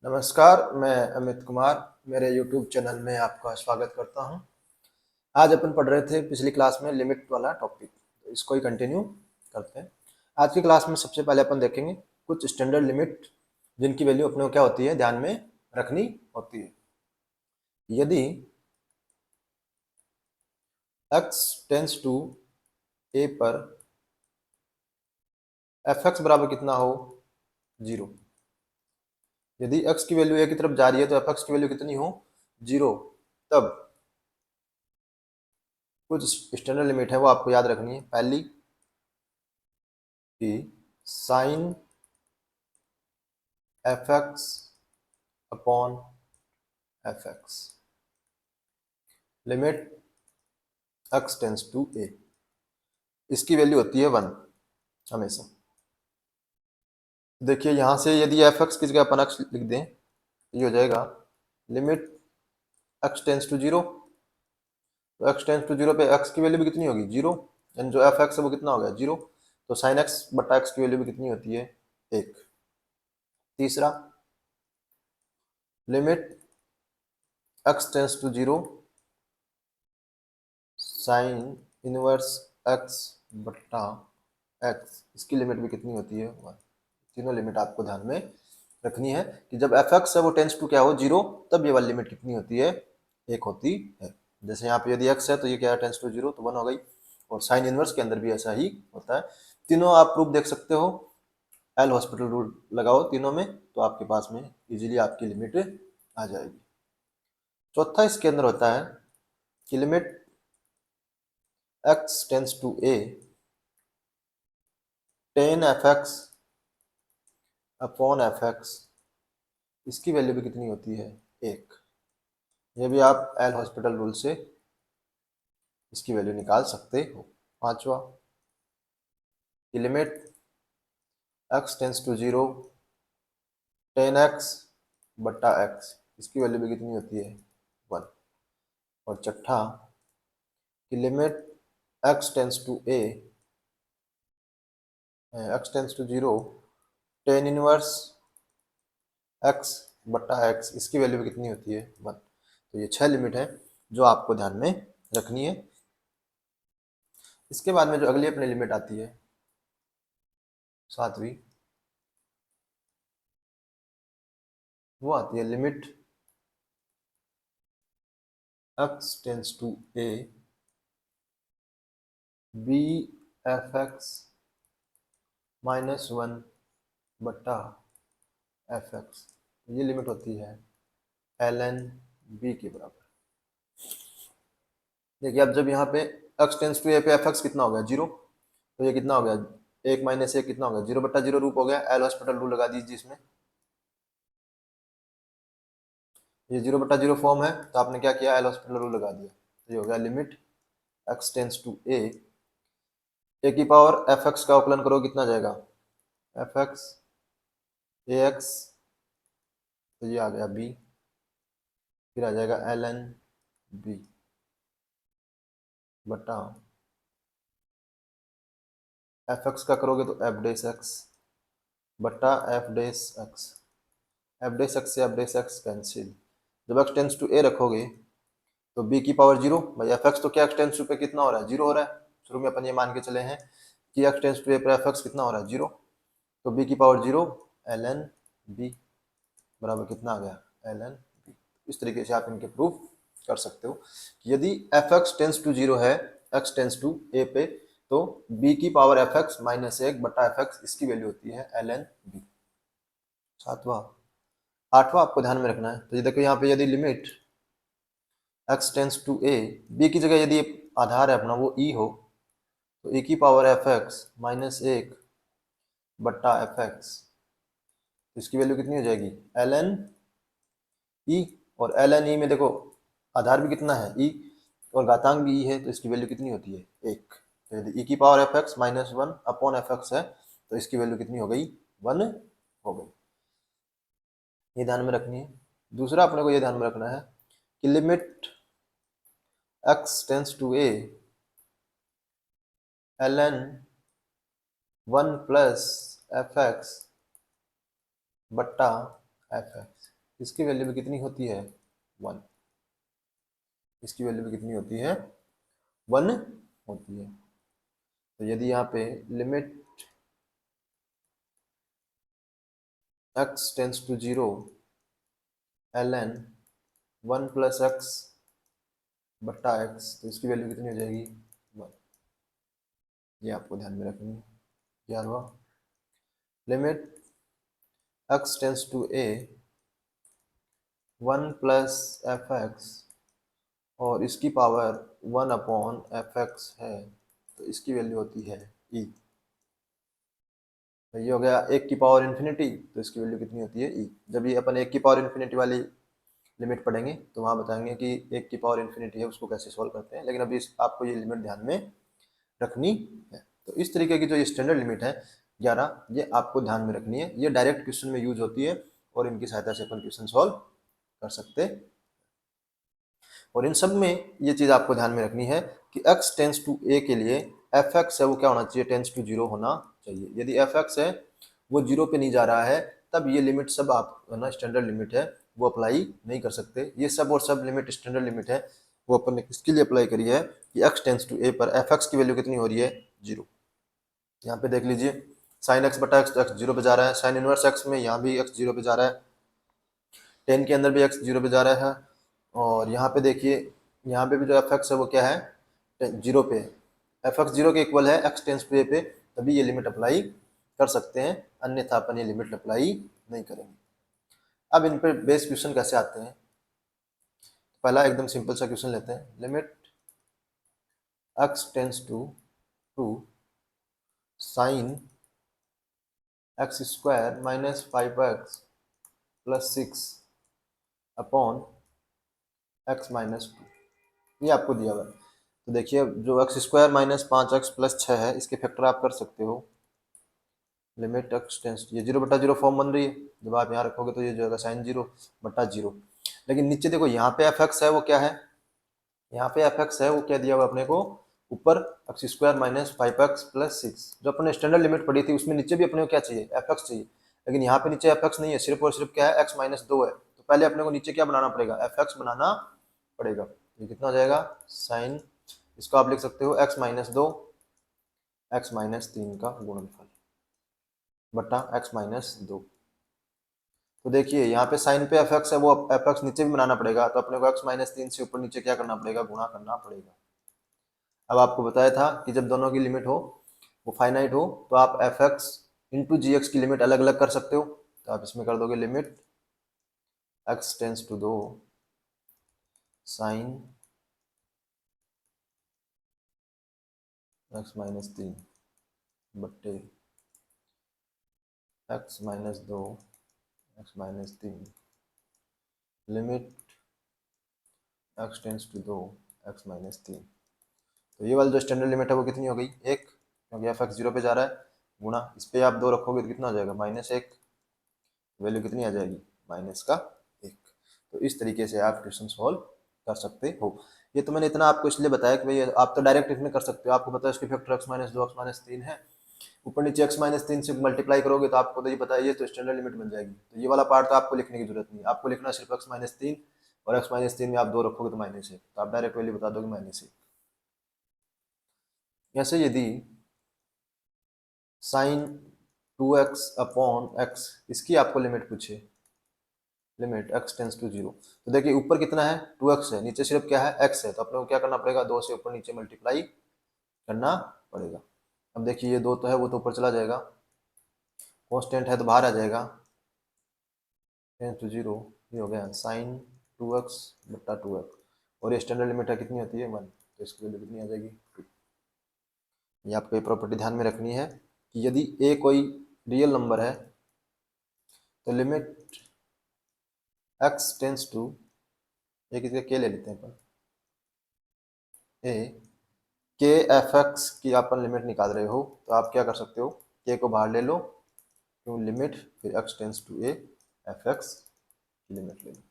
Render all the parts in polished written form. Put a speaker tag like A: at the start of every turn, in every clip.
A: नमस्कार, मैं अमित कुमार मेरे YouTube चैनल में आपका स्वागत करता हूं। आज अपन पढ़ रहे थे पिछली क्लास में लिमिट वाला टॉपिक, तो इसको ही कंटिन्यू करते हैं। आज की क्लास में सबसे पहले अपन देखेंगे कुछ स्टैंडर्ड लिमिट जिनकी वैल्यू अपने को क्या होती है ध्यान में रखनी होती है। यदि x टेंस टू a पर fx बराबर कितना हो 0, यदि x की वैल्यू a की तरफ जा रही है तो fx की वैल्यू कितनी हो 0, तब कुछ स्टैंडर्ड लिमिट है वो आपको याद रखनी है। पहली कि sine f x upon f x limit x tends to a, इसकी वैल्यू होती है 1 हमेशा। देखिए यहां से यदि एफ एक्स की जगह अपन एक्स लिख दें तो ये हो जाएगा लिमिट एक्स टेंस टू 0। तो एक्स टेंस टू 0 पे एक्स की वैल्यू भी कितनी होगी 0, यानी जो एफ एक्स है वो कितना हो गया 0। तो साइन एक्स बटा एक्स की वैल्यू भी कितनी होती है 1। तीसरा limit x tends to 0 sine inverse x बट्टा एक्स, इसकी लिमिट भी कितनी होती है 1। तीनों लिमिट आपको ध्यान में रखनी है कि जब एफ एक्स है वो टेंस टू क्या हो 0, तब ये वाली लिमिट कितनी होती है 1 होती है। जैसे यहाँ पे यदि एक्स है तो ये क्या है टेंस टू 0 तो 1 हो गई, और साइन इनवर्स के अंदर भी ऐसा ही होता है। तीनों आप प्रूफ देख सकते हो, एल हॉस्पिटल रूल लगाओ तीनों में तो आपके पास में इजीली आपकी लिमिट आ जाएगी। चौथा इसके अंदर होता है कि limit x tends to a tan f x upon f x, इसकी वैल्यू भी कितनी होती है 1। ये भी आप एल हॉस्पिटल रूल से इसकी वैल्यू निकाल सकते हो। पांचवा कि limit x tends to 0 tan x बट्टा एक्स, इसकी वैल्यू भी कितनी होती है 1। और छठा कि limit x tends to a x tends to 0 tan inverse x बट्टा एक्स, इसकी वैल्यू भी कितनी होती है 1। तो ये 6 लिमिट है जो आपको ध्यान में रखनी है। इसके बाद में जो अगली अपनी लिमिट आती है सातवीं, वो आती है limit x tends to a b f x minus 1 बट्टा एफ एक्स, ये लिमिट होती है एल एन बी के बराबर। देखिए अब जब यहाँ पे एक्स टेंस टू ए पे एफ एक्स कितना हो गया 0, तो ये कितना हो गया 1 माइनस 1 कितना हो गया 0 बट्टा 0 रूप हो गया। एल हॉस्पिटल रूल लगा दीजिए इसमें, ये 0 बट्टा 0 फॉर्म है तो आपने क्या किया एल हॉस्पिटल रूल लगा दिया। तो ये हो गया लिमिट एक्स टेंस टू ए की पावर एफ एक्स का अवकलन करो कितना जाएगा एफ एक्स ए एक्स, तो ये आ गया बी, फिर आ जाएगा एल एन बी बटा एफ एक्स का करोगे तो एफ डेस एक्स बट्टा एफ डेस एक्स, एफ डेस एक्स से एफ डेस एक्स कैंसिल। जब एक्स टेंस टू ए रखोगे तो बी की पावर 0, भाई एफ एक्स तो क्या एक्स टेंस टू पे कितना हो रहा है 0 हो रहा है। शुरू में अपन ये मान के चले हैं कि एक्स टेंस टू ए पर एफ एक्स कितना हो रहा है 0, तो बी की पावर 0 एल एन बी बराबर कितना आ गया एल एन बी। इस तरीके से आप इनके प्रूफ कर सकते हो कि यदि एफ एक्स टेंस टू 0 है एक्स टेंस टू ए पे, तो बी की पावर एफ एक्स माइनस 1 बटा एफ एक्स, इसकी वैल्यू होती है एल एन बी। सातवां आठवां आपको ध्यान में रखना है। तो ये देखो यहाँ पे यदि limit x tends to a, b की जगह यदि आधार है अपना वो ई हो, तो ए की पावर एफ एक्स माइनस 1 बट्टा एफ एक्स, इसकी वैल्यू कितनी हो जाएगी एल एन ई। और एल एन ई में देखो आधार भी कितना है ई और घातांक भी ई है, तो इसकी वैल्यू कितनी होती है 1। तो यदि ई की power F x minus 1 upon f x है तो इसकी वैल्यू कितनी हो गई 1 हो गई। ये ध्यान में रखनी है। दूसरा अपने को ये ध्यान में रखना है कि limit x tends to a l n 1 plus f x बट्टा एफ एक्स, इसकी वैल्यू भी कितनी होती है 1, इसकी वैल्यू भी कितनी होती है 1 होती है। तो यदि यहाँ पे limit x tends to 0 ln 1 plus x बट्टा एक्स, तो इसकी वैल्यू कितनी हो जाएगी 1। ये आपको ध्यान में रखनी है। 11वां limit x tends to a 1 plus f x और इसकी पावर 1 अपॉन एफ एक्स है, तो इसकी वैल्यू होती है e। तो ये हो गया 1 की पावर इन्फिनिटी, तो इसकी वैल्यू कितनी होती है e। जब ये अपन 1 की पावर इन्फिनिटी वाली लिमिट पढ़ेंगे तो वहाँ बताएंगे कि 1 की पावर इन्फिनिटी है उसको कैसे सॉल्व करते हैं, लेकिन अभी आपको ये लिमिट ध्यान में रखनी है। तो इस तरीके की जो स्टैंडर्ड लिमिट है 11, ये आपको ध्यान में रखनी है। ये डायरेक्ट क्वेश्चन में यूज होती है और इनकी सहायता से अपन क्वेश्चन सॉल्व कर सकते हैं। और इन सब में ये चीज़ आपको ध्यान में रखनी है कि x टेंस टू a के लिए एफ एक्स है वो क्या होना चाहिए, टेंस टू 0 होना चाहिए। यदि एफ एक्स है वो 0 पे नहीं जा रहा है, तब ये लिमिट सब आप है ना स्टैंडर्ड लिमिट है वो अप्लाई नहीं कर सकते। ये सब और सब लिमिट स्टैंडर्ड लिमिट है, वो अपन ने किसके लिए अप्लाई करी है कि x टेंस टू a पर एफ एक्स की वैल्यू कितनी हो रही है 0। यहाँ पे देख लीजिए साइन एक्स बटा एक्स, एक्स 0 पे जा रहा है। साइन इनवर्स एक्स में यहाँ भी एक्स 0 पे जा रहा है। टेन के अंदर भी एक्स 0 पे जा रहा है। और यहाँ पे देखिए यहाँ पे भी जो एफ एक्स है वो क्या है 0 पे। एफ एक्स 0 के इक्वल है x टेंस टू a पे, तभी ये लिमिट अप्लाई कर सकते हैं, अन्यथा अपन ये लिमिट अप्लाई नहीं करेंगे। अब इन पर बेस क्वेश्चन कैसे आते हैं, पहला एकदम सिंपल सा क्वेश्चन लेते हैं। Limit x tends to 2 sine x square minus 5x plus 6 upon x minus 2, ये आपको दिया हुआ है। तो देखिए जो x square minus 5x plus 6 है इसके फैक्टर आप कर सकते हो। लिमिट एक्स टेंस, ये 0 बटा 0 फॉर्म बन रही है, जब आप यहाँ रखोगे तो ये जो है साइन 0 बटा 0। लेकिन नीचे देखो यहाँ पे एफ एक्स है वो क्या है, यहाँ पे एफ एक्स है वो क्या दिया हुआ अपने को, ऊपर x square minus 5x plus 6। जो अपने स्टैंडर्ड लिमिट पढ़ी थी उसमें नीचे भी अपने को क्या चाहिए एफ एक्स चाहिए, लेकिन यहाँ पे नीचे एफ एक्स नहीं है, सिर्फ और सिर्फ क्या है x माइनस 2 है। तो पहले अपने को नीचे क्या बनाना पड़ेगा एफ एक्स बनाना पड़ेगा। ये कितना हो जाएगा साइन, इसको आप लिख सकते हो x माइनस 2 x माइनस 3 का गुणनफल बटा x माइनस 2। तो देखिए यहाँ पे साइन पे एफ एक्स है वो एफ एक्स नीचे भी बनाना पड़ेगा, तो अपने को x माइनस 3 से ऊपर नीचे क्या करना पड़ेगा गुणा करना पड़ेगा। अब आपको बताया था कि जब दोनों की लिमिट हो वो फाइनाइट हो तो आप एफ एक्स इंटू जी एक्स की लिमिट अलग अलग कर सकते हो। तो आप इसमें कर दोगे limit x tends to 2 sine x minus 3 बट्टे x minus 2 x minus 3 limit x tends to 2 x minus 3। तो ये वाली जो स्टैंडर्ड लिमिट है वो कितनी हो गई 1, क्योंकि एफ एक्स 0 पे जा रहा है, गुणा इस पे आप 2 रखोगे तो कितना हो जाएगा -1, वैल्यू कितनी आ जाएगी -1। तो इस तरीके से आप क्वेश्चन सॉल्व कर सकते हो। ये तो मैंने इतना आपको इसलिए बताया कि भाई आप तो डायरेक्ट इसमें कर सकते हो, आपको पता है इसके factor x minus 2 x minus 3 है, ऊपर नीचे x माइनस 3 से मल्टीप्लाई करोगे तो आपको तो ये पता है ये तो स्टैंडर्ड लिमिट बन जाएगी। तो ये वाला पार्ट तो आपको लिखने की जरूरत नहीं है, आपको लिखना सिर्फ x माइनस 3 और x माइनस 3 में आप 2 रखोगे तो -1, तो आप डायरेक्ट वैल्यू बता दोगे -1। ऐसे यदि साइन 2x अपॉन x इसकी आपको लिमिट पूछे, लिमिट x टेंस टू 0, तो देखिए ऊपर कितना है 2x है, नीचे सिर्फ क्या है x है, तो अपने को क्या करना पड़ेगा 2 से ऊपर नीचे मल्टीप्लाई करना पड़ेगा। अब देखिए ये 2 तो है वो तो ऊपर चला जाएगा, कांस्टेंट है तो बाहर आ जाएगा, टेंस टू 0, ये हो गया साइन 2x बट्टा 2x, और ये स्टैंडर्ड लिमिट है कितनी होती है 1, तो इसकी वैल्यू कितनी आ जाएगी 2। ये आपको ये प्रॉपर्टी ध्यान में रखनी है कि यदि a कोई रियल नंबर है तो लिमिट x टेंस टू, एक इसका k ले लेते हैं अपन, a के एफ एक्स की अपन लिमिट निकाल रहे हो तो आप क्या कर सकते हो k को बाहर ले लो, क्यों लिमिट फिर x tends to a f x की लिमिट ले लो,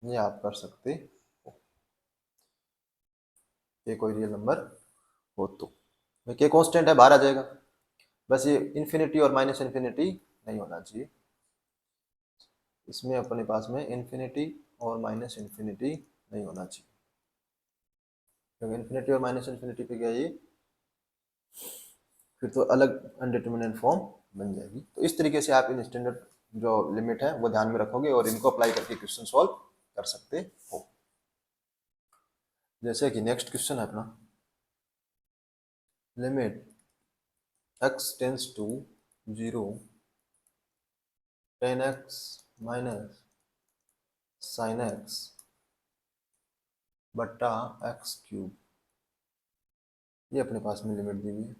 A: ये आप कर सकते हो k कोई रियल नंबर हो तो। k कांस्टेंट है बाहर आ जाएगा, बस ये इन्फिनिटी और माइनस इन्फिनिटी नहीं होना चाहिए। इसमें अपने पास में इन्फिनिटी और माइनस इन्फिनिटी नहीं होना चाहिए, क्योंकि इन्फिनिटी और माइनस इन्फिनिटी पे गया ये फिर तो अलग अनडिटरमिनेट फॉर्म बन जाएगी। तो इस तरीके से आप इन स्टैंडर्ड जो लिमिट है वो ध्यान में रखोगे और इनको अप्लाई करके क्वेश्चन सॉल्व कर सकते हो। जैसे कि नेक्स्ट क्वेश्चन है अपना, limit x tends to 0 tan x minus sin x बट्टा x क्यूब, ये अपने पास में लिमिट दी हुई है।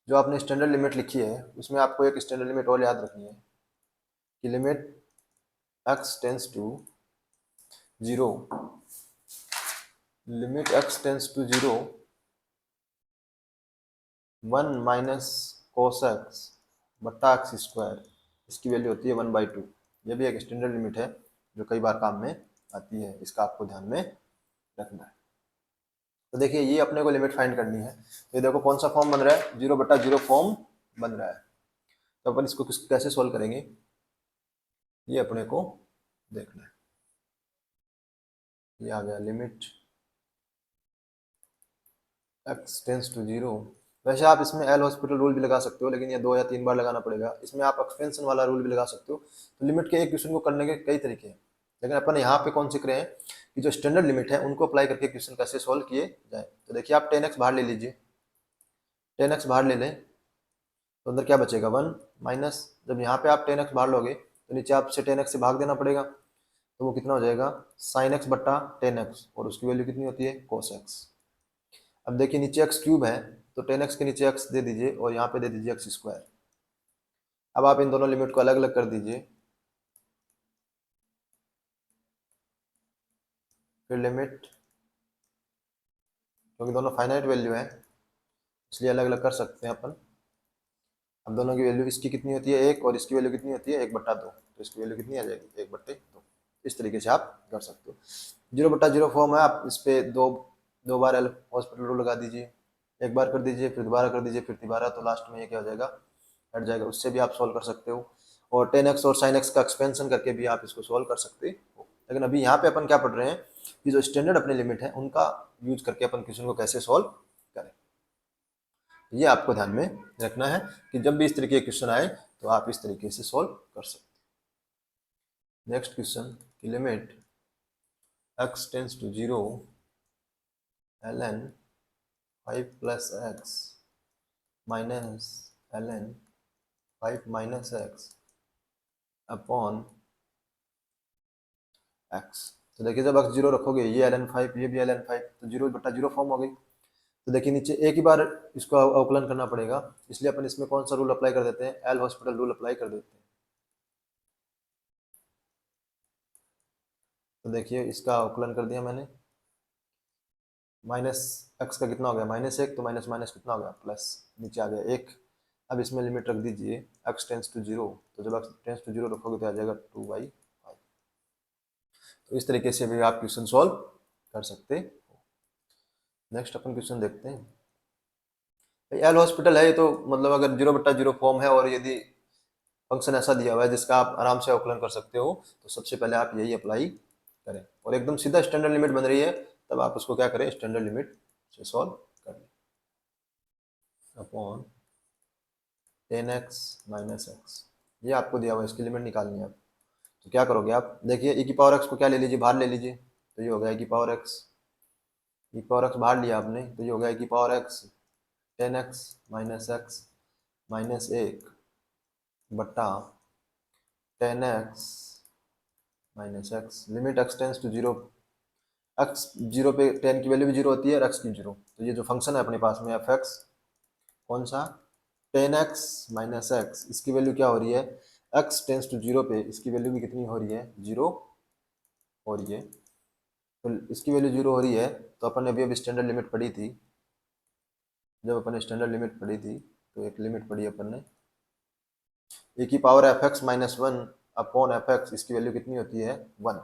A: जो आपने स्टैंडर्ड लिमिट लिखी है उसमें आपको एक स्टैंडर्ड लिमिट और याद रखनी है कि limit x tends to 0, limit x tends to 0 1 minus cos x बट्टा एक्स स्क्वायर, इसकी वैल्यू होती है 1/2। ये भी एक स्टैंडर्ड लिमिट है जो कई बार काम में आती है, इसका आपको ध्यान में रखना है। तो देखिए ये अपने को लिमिट फाइंड करनी है। ये देखो कौन सा फॉर्म बन रहा है, 0/0 फॉर्म बन रहा है। तो अपन इसको कैसे सोल्व करेंगे ये अपने को देखना है। ये आ गया लिमिट x टेंस टू 0। वैसे आप इसमें एल हॉस्पिटल रूल भी लगा सकते हो, लेकिन ये 2 या 3 बार लगाना पड़ेगा। इसमें आप एक्सपेंशन वाला रूल भी लगा सकते हो। तो लिमिट के एक क्वेश्चन को करने के कई तरीके हैं, लेकिन अपन यहाँ पे कौन सीख रहे हैं कि जो स्टैंडर्ड लिमिट है उनको अप्लाई करके क्वेश्चन कैसे सोल्व किए जाए। तो देखिए आप 10x बाहर ले लीजिए, 10x बाहर ले लें तो अंदर क्या बचेगा 1 माइनस, जब यहाँ पे आप 10x बाहर लोगे तो नीचे आपसे 10x से भाग देना पड़ेगा, तो वो कितना हो जाएगा sin x बट्टा 10x, और उसकी वैल्यू कितनी होती है cos x। अब देखिए नीचे x क्यूब है तो 10x के नीचे x दे दीजिए और यहाँ पे दे दीजिए x स्क्वायर। अब आप इन दोनों लिमिट को अलग अलग कर दीजिए, फिर लिमिट, क्योंकि दोनों फाइनाइट वैल्यू है इसलिए अलग अलग कर सकते हैं अपन। अब दोनों की वैल्यू, इसकी कितनी होती है 1 और इसकी वैल्यू कितनी होती है 1/2, तो इसकी वैल्यू कितनी आ जाएगी 1/2। इस तरीके से आप कर सकते हो। 0/0 फॉर्म है, आप इस पे दो बार एल हॉस्पिटल रूल लगा दीजिए, एक बार कर दीजिए फिर दोबारा कर दीजिए फिर दोबारा, तो लास्ट में ये क्या हो जाएगा हट जाएगा। उससे भी आप सॉल्व कर सकते हो, और 10x और sin x का एक्सपेंशन करके भी आप इसको सॉल्व कर सकते हो। लेकिन अभी यहाँ पे अपन क्या पढ़ रहे हैं कि जो स्टैंडर्ड अपने लिमिट है उनका यूज करके अपन क्वेश्चन को कैसे सॉल्व करें। ये आपको ध्यान में रखना है कि जब भी इस तरीके के क्वेश्चन आए तो आप इस तरीके से सॉल्व कर सकते हैं। नेक्स्ट क्वेश्चन की limit x tends to 0 ln 5 plus x minus ln 5 minus x upon x। तो देखिए जब x 0 रखोगे ये ln 5 ये भी ln 5, तो 0/0 फॉर्म हो गई। तो देखिए नीचे एक ही बार इसको अवकलन करना पड़ेगा, इसलिए अपन इसमें कौन सा रूल अप्लाई कर देते हैं, एल हॉस्पिटल रूल अप्लाई कर देते हैं। तो देखिए इसका अवकलन कर दिया मैंने, माइनस एक्स का कितना हो गया -1, तो माइनस माइनस कितना हो गया प्लस, नीचे आ गया 1। अब इसमें लिमिट रख दीजिए x टेंस टू 0, तो जब x टेंस टू 0 रखोगे तो आ जाएगा 2/5। तो इस तरीके से भी आप क्वेश्चन सॉल्व कर सकते हो। नेक्स्ट अपन क्वेश्चन देखते हैं। एल हॉस्पिटल है ये, तो मतलब अगर 0/0 फॉर्म है और यदि फंक्शन ऐसा दिया हुआ है जिसका आप आराम से अवकलन कर सकते हो, तो सबसे पहले आप यही अप्लाई करें, और एकदम सीधा स्टैंडर्ड लिमिट बन रही है तब आप उसको क्या करें स्टैंडर्ड लिमिट से सॉल्व कर लें। अपॉन 10x माइनस एक्स, ये आपको दिया हुआ है, इसकी लिमिट निकालनी है आप। तो क्या करोगे आप, देखिए e की पावर x को क्या ले लीजिए बाहर ले लीजिए, तो ये हो गया e की पावर x, e की पावर x बाहर लिया आपने तो ये हो गया e की power x 10x minus x minus 1 बट्टा 10x minus x, limit x tends to 0, x 0 पे 10 की वैल्यू भी 0 होती है और x की 0, तो ये जो फंक्शन है अपने पास में f(x) कौन सा 10x माइनस एक्स, इसकी वैल्यू क्या हो रही है x टेंस टू 0 पे, इसकी वैल्यू भी कितनी हो रही है 0 हो रही है। तो इसकी वैल्यू 0 हो रही है, तो अपन ने अभी स्टैंडर्ड लिमिट पढ़ी थी, जब अपन ने स्टैंडर्ड लिमिट पढ़ी थी तो एक लिमिट पढ़ी अपन ने e की power f(x) minus 1 upon f(x), इसकी वैल्यू कितनी होती है 1।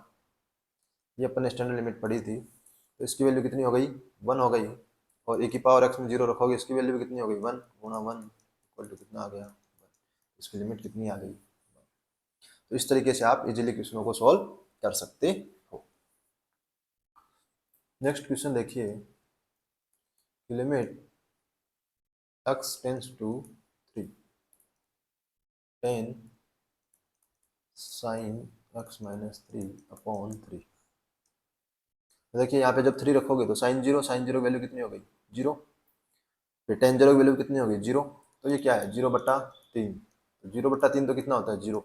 A: ये अपन ने स्टैंडर्ड लिमिट पढ़ी थी, तो इसकी वैल्यू कितनी हो गई 1 हो गई, और e की पावर x में 0 रखोगे इसकी वैल्यू कितनी हो गई 1 गुणा 1 इक्वल टू कितना आ गया, इसकी लिमिट कितनी आ गई। तो इस तरीके से आप इजीली क्वेश्चनों को सॉल्व कर सकते हो। नेक्स्ट क्वेश्चन देखिए, limit x tends to 3 10 sin x minus 3 upon 3। देखिए यहाँ पे जब 3 रखोगे तो साइन जीरो वैल्यू कितनी हो गई, 0। फिर टेन जीरो की वैल्यू कितनी होगी, 0। तो ये क्या है, 0/3। तो 0/3 तो कितना होता है, 0।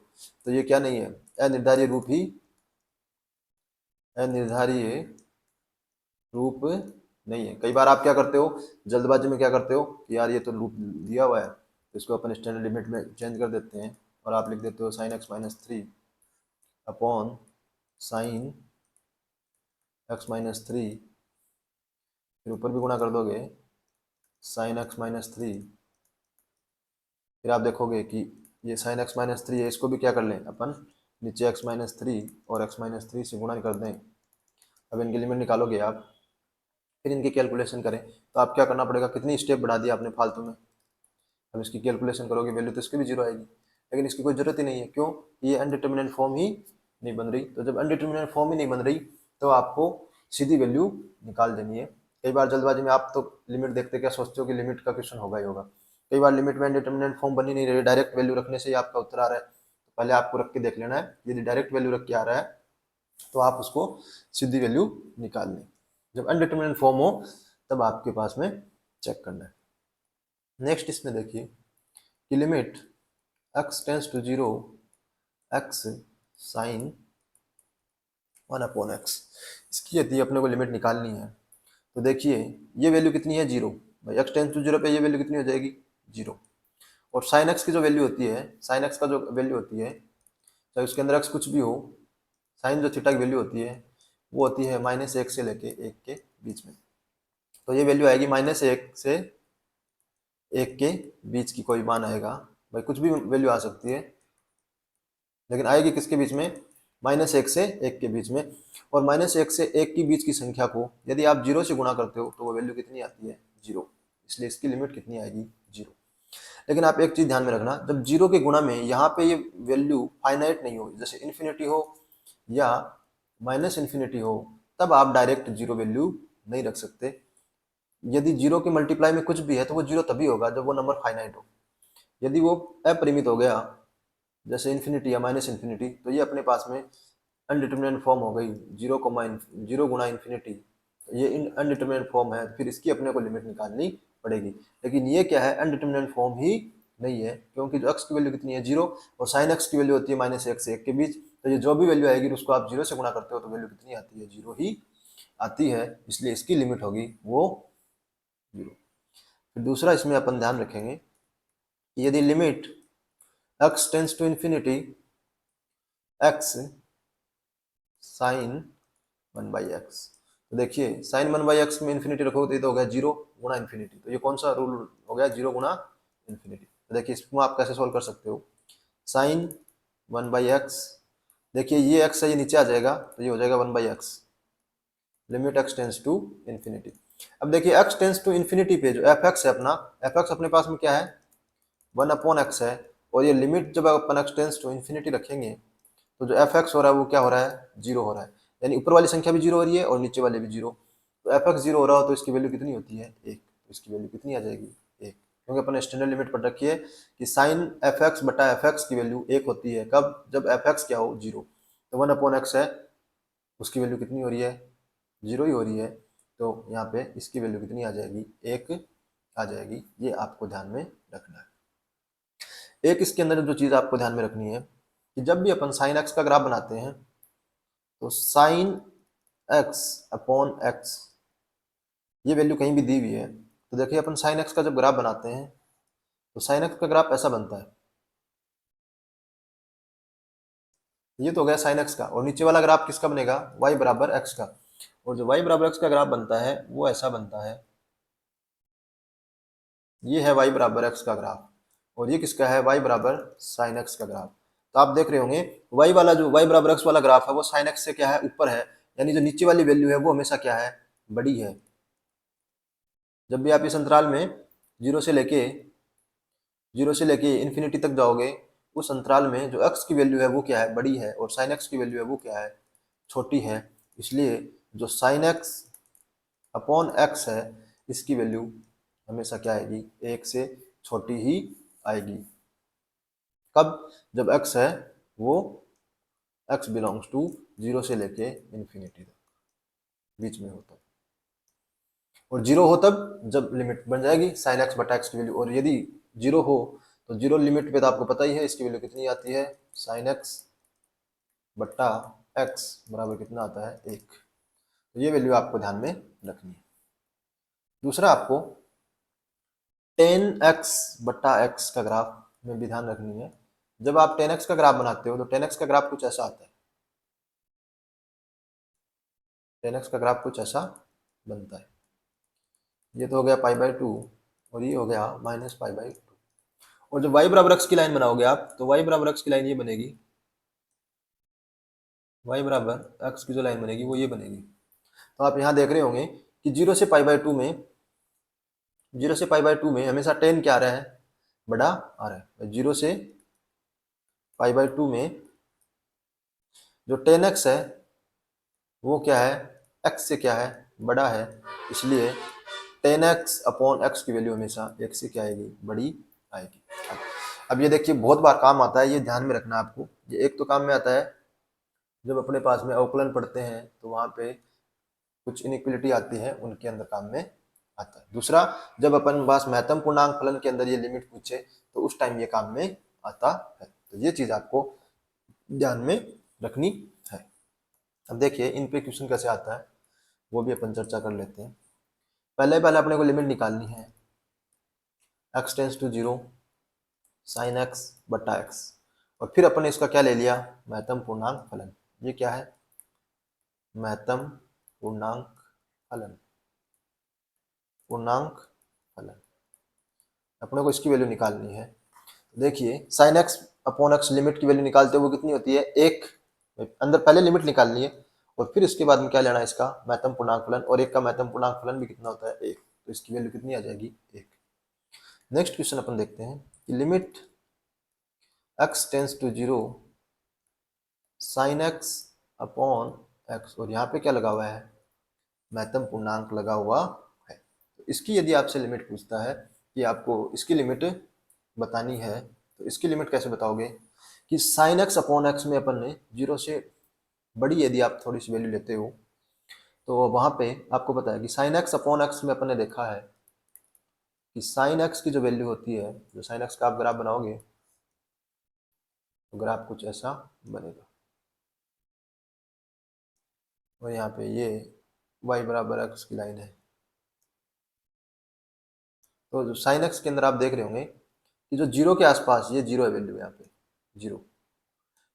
A: तो ये क्या नहीं है, अनिर्धारीय रूप ही, अनिर्धारीय रूप नहीं है। कई बार आप क्या करते हो, जल्दबाजी में क्या करते हो कि यार ये तो रूप दिया हुआ है, तो इसको अपन स्टैंडर्ड लिमिट में चेंज कर देते हैं और आप लिख देते हो sine x minus 3 upon sine x minus 3, फिर ऊपर भी गुणा कर दोगे साइन x माइनस 3। फिर आप देखोगे कि ये साइन x माइनस 3 है, इसको भी क्या कर लें अपन, नीचे x माइनस 3 और x माइनस 3 से गुणा कर दें। अब इनकी लिमिट निकालोगे आप, फिर इनकी कैलकुलेशन करें, तो आप क्या करना पड़ेगा, कितनी स्टेप बढ़ा दिया आपने फालतू में। अब इसकी कैलकुलेशन करोगे वैल्यू तो इसकी भी 0 आएगी, लेकिन इसकी कोई जरूरत ही नहीं है। क्यों, ये अनडिटर्मिनेंट फॉर्म ही नहीं बन रही। तो जब अनडिटर्मिनेंट फॉर्म ही नहीं बन रही तो आपको सीधी वैल्यू निकाल देनी है। कई बार जल्दबाजी में आप तो लिमिट देखते क्या सोचते हो कि लिमिट का क्वेश्चन होगा ही होगा। कई बार लिमिट में अनडिटर्मिनेंट फॉर्म बन ही नहीं रही, डायरेक्ट वैल्यू रखने से ही आपका उत्तर आ रहा है। तो पहले आपको रख के देख लेना है, यदि डायरेक्ट वैल्यू रख के आ रहा है तो आप उसको सीधी वैल्यू निकाल लें। जब अनडिटर्मिनेंट फॉर्म हो तब आपके पास में चेक करना है। नेक्स्ट इसमें देखिए कि limit x tends to 0 x sine 1/x, इसकी यदि अपने को लिमिट निकालनी है तो देखिए ये वैल्यू कितनी है, 0। भाई x टेंस टू 0 पे ये वैल्यू कितनी हो जाएगी, 0। और साइन x की जो वैल्यू होती है, साइन x का जो वैल्यू होती है, चाहे उसके अंदर x कुछ भी हो, साइन जो थीटा की वैल्यू होती है वो होती है -1 से लेके 1 के बीच में। तो ये वैल्यू आएगी -1 से 1 के बीच की कोई मान आएगा। भाई कुछ भी वैल्यू आ सकती है, लेकिन आएगी किसके बीच में, -1 से 1 के बीच में। और -1 से 1 के बीच की संख्या को यदि आप 0 से गुणा करते हो तो वो वैल्यू कितनी आती है, 0। इसलिए इसकी लिमिट कितनी आएगी, 0। लेकिन आप एक चीज ध्यान में रखना, जब 0 के गुणा में यहाँ पे ये वैल्यू फाइनाइट नहीं हो, जैसे इन्फिनिटी हो या -इन्फिनिटी हो, तब आप डायरेक्ट 0 वैल्यू नहीं रख सकते। यदि 0 के मल्टीप्लाई में कुछ भी है तो वो 0 तभी होगा जब वो नंबर फाइनाइट हो। यदि वो अपरिमित हो गया, जैसे इन्फिनिटी या -इन्फिनिटी, तो ये अपने पास में अनडिटर्मिनेंट फॉर्म हो गई, 0 गुणा इन्फिनिटी, ये अनडिटर्मिनेंट फॉर्म है, फिर इसकी अपने को लिमिट निकालनी पड़ेगी। लेकिन ये क्या है, अनडिटर्मिनेंट फॉर्म ही नहीं है, क्योंकि जो x की वैल्यू कितनी है, 0, और साइन x की वैल्यू होती है -1 से 1 के बीच। तो ये जो भी वैल्यू आएगी उसको आप 0 से गुणा करते हो तो वैल्यू कितनी आती है, 0 ही आती है। इसलिए इसकी लिमिट होगी वो 0। फिर दूसरा इसमें अपन ध्यान रखेंगे कि यदि limit x tends to infinity x sine 1/x, तो देखिए साइन 1/x में इन्फिनिटी रखोगे तो ये तो हो गया 0 गुणा इन्फिनिटी। तो ये कौन सा रूल हो गया, 0 गुणा इन्फिनिटी। तो देखिए इसको आप कैसे सोल्व कर सकते हो, साइन 1/x, देखिए ये x है, ये नीचे आ जाएगा तो ये हो जाएगा 1/x, limit x tends to infinity. अब देखिए x टेंस टू इन्फिनिटी पे जो fx है अपना, fx अपने पास में क्या है, 1/x है। और ये लिमिट जब अपन x टेंस टू इन्फिनिटी रखेंगे तो जो fx हो रहा है वो क्या हो रहा है, 0 हो रहा है। यानी ऊपर वाली संख्या भी 0 हो रही है और नीचे वाली भी 0। तो fx 0 हो रहा हो तो इसकी वैल्यू कितनी होती है, 1। तो इसकी वैल्यू कितनी आ जाएगी, 1, क्योंकि अपन स्टैंडर्ड लिमिट पढ़ रखी है कि साइन fx/fx की वैल्यू 1 होती है, कब, जब fx क्या हो, 0। तो 1/x है, उसकी वैल्यू कितनी हो रही है, 0 ही हो रही है। तो यहाँ पे इसकी वैल्यू कितनी आ जाएगी, 1 आ जाएगी। ये आपको ध्यान में रखना है। एक इसके अंदर जो चीज़ आपको ध्यान में रखनी है कि जब भी अपन साइन x का ग्राफ बनाते हैं तो साइन x अपॉन x, ये वैल्यू कहीं भी दी हुई है तो देखिए अपन साइन x का जब ग्राफ बनाते हैं तो साइन x का ग्राफ ऐसा बनता है, ये तो हो गया साइन x का। और नीचे वाला ग्राफ किसका बनेगा, y बराबर x का। और जो y बराबर x का ग्राफ बनता है वो ऐसा बनता है, ये है y बराबर x का ग्राफ, और ये किसका है, y बराबर साइन x का ग्राफ। तो आप देख रहे होंगे y वाला, जो y बराबर x वाला ग्राफ है वो साइन x से क्या है, ऊपर है। यानी जो नीचे वाली वैल्यू है वो हमेशा क्या है, बड़ी है। जब भी आप इस अंतराल में 0 से लेके इन्फिनिटी तक जाओगे उस अंतराल में जो x की वैल्यू है वो क्या है, बड़ी है, और sin x की वैल्यू है वो क्या है, छोटी है। इसलिए जो sin x अपॉन x है इसकी वैल्यू हमेशा क्या आएगी, 1 से छोटी ही आएगी। कब, जब x है वो x बिलोंग्स टू 0 से लेके इन्फिनिटी तक बीच में होता है, और 0 हो तब जब लिमिट बन जाएगी sin x बटा x की वैल्यू, और यदि 0 हो तो 0 लिमिट पे तो आपको पता ही है इसकी वैल्यू कितनी आती है, sin x बट्टा x बराबर कितना आता है, 1। तो ये वैल्यू आपको ध्यान में रखनी है। दूसरा आपको tan x बट्टा x का ग्राफ में भी ध्यान रखनी है। जब आप tan x का ग्राफ बनाते हो तो tan x का ग्राफ कुछ ऐसा आता है, tan x का ग्राफ कुछ ऐसा बनता है। ये तो हो गया π/2 और ये हो गया -π/2। और जब y बराबर x की लाइन बनाओगे आप तो y बराबर x की लाइन ये बनेगी, y बराबर x की जो लाइन बनेगी वो ये बनेगी। तो आप यहाँ देख रहे होंगे कि 0 से π/2 में, 0 से π/2 में हमेशा tan क्या आ रहा है, बड़ा आ रहा है। 0 से π/2 में जो tan x है वो क्या है, x से क्या है, बड़ा है। इसलिए tan x अपॉन x की वैल्यू हमेशा 1 से क्या आएगी, बड़ी आएगी। अब ये देखिए बहुत बार काम आता है, ये ध्यान में रखना आपको। ये एक तो काम में आता है जब अपने पास में अवकलन पढ़ते हैं तो वहाँ पे कुछ इनइक्वलिटी आती है, उनके अंदर काम में आता है। दूसरा, जब अपन पास महत्तम पूर्णांक फलन के अंदर ये लिमिट पूछे तो उस टाइम ये काम में आता है। तो ये चीज आपको ध्यान में रखनी है। अब देखिए इन पे क्वेश्चन कैसे आता है वो भी अपन चर्चा कर लेते हैं। पहले अपने को लिमिट निकालनी है, x tends to 0 sin x बट्टा x, और फिर अपन ने इसका क्या ले लिया, महत्तम पूर्णांक फलन। ये क्या है, महत्तम पूर्णांक फलन, पूर्णांक फलन। अपने को इसकी वैल्यू निकालनी है। देखिए sin x upon x limit की वैल्यू निकालते हुए कितनी होती है, 1। अंदर पहले लिमिट निकालनी है और फिर इसके बाद में क्या लेना है, इसका महत्तम पूर्णांक फलन, और 1 का महत्तम पूर्णांक फलन भी कितना होता है, 1। तो इसकी वैल्यू कितनी आ जाएगी, 1। नेक्स्ट क्वेश्चन अपन देखते हैं कि limit x tends to 0 sin x upon x, और यहाँ पे क्या लगा हुआ है, महत्तम पूर्णांक लगा हुआ है। तो इसकी यदि आपसे लिमिट पूछता है कि आपको इसकी लिमिट बतानी है तो इसकी लिमिट कैसे बताओगे कि sin x अपॉन x में अपन ने 0 से बड़ी यदि आप थोड़ी सी वैल्यू लेते हो तो वहाँ पे आपको पता है कि sin x अपॉन x में अपन ने देखा है कि sin x की जो वैल्यू होती है, जो sin x का आप ग्राफ बनाओगे तो ग्राफ कुछ ऐसा बनेगा, और यहाँ पे ये y बराबर x की लाइन है। तो जो sin x के अंदर आप देख रहे होंगे कि जो 0 के आसपास, ये 0 है वैल्यू यहाँ पे,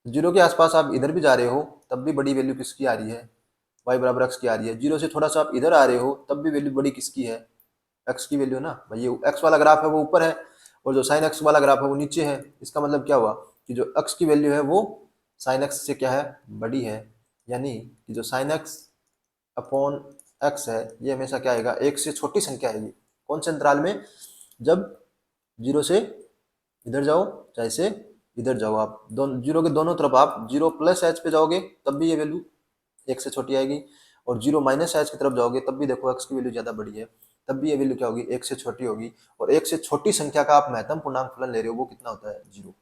A: 0 के आसपास आप इधर भी जा रहे हो तब भी बड़ी वैल्यू किसकी आ रही है, y बराबर x की आ रही है। 0 से थोड़ा सा आप इधर आ रहे हो तब भी वैल्यू बड़ी किसकी है, x की वैल्यू ना भाई। ये x वाला ग्राफ है वो ऊपर है और जो sin x वाला ग्राफ है वो नीचे है। इसका मतलब क्या हुआ कि जो x की वैल्यू है वो sin x से क्या है, बड़ी है। यानी कि जो sin x अपॉन x है ये हमेशा क्या आएगा, 1 से छोटी संख्या आएगी। कौन से अंतराल में, जब 0 से इधर जाओ चाहे से इधर जाओ, आप दोनों 0 के दोनों तरफ आप 0 प्लस एच पे जाओगे तब भी ये वैल्यू 1 से छोटी आएगी, और 0 माइनस एच की तरफ जाओगे तब भी देखो x की वैल्यू ज़्यादा बड़ी है, तब भी ये वैल्यू क्या होगी, 1 से छोटी होगी। और 1 से छोटी संख्या का आप महत्तम पूर्णांक फलन ले रहे हो वो कितना होता है, 0।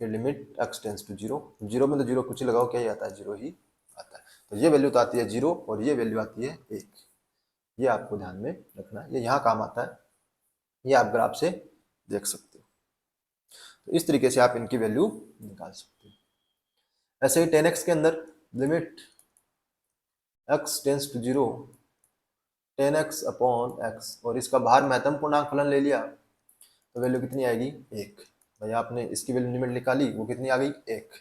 A: फिर लिमिट x टेंस टू 0, 0 में तो 0 कुछ ही लगाओ, क्या ही आता है, 0 ही आता है। तो ये वैल्यू तो आती है 0 और ये वैल्यू आती है 1। ये आपको ध्यान में रखना है, ये यहाँ काम आता है, ये आप ग्राफ से देख सकते हो। तो इस तरीके से आप इनकी वैल्यू निकाल सकते हो। ऐसे ही tan x के अंदर limit x tends to 0 tan x upon x, और इसका बाहर महत्तम पूर्णांक फलन ले लिया तो वैल्यू कितनी आएगी, 1। भाई आपने इसकी वैल्यू लिमिट निकाली वो कितनी आ गई, 1।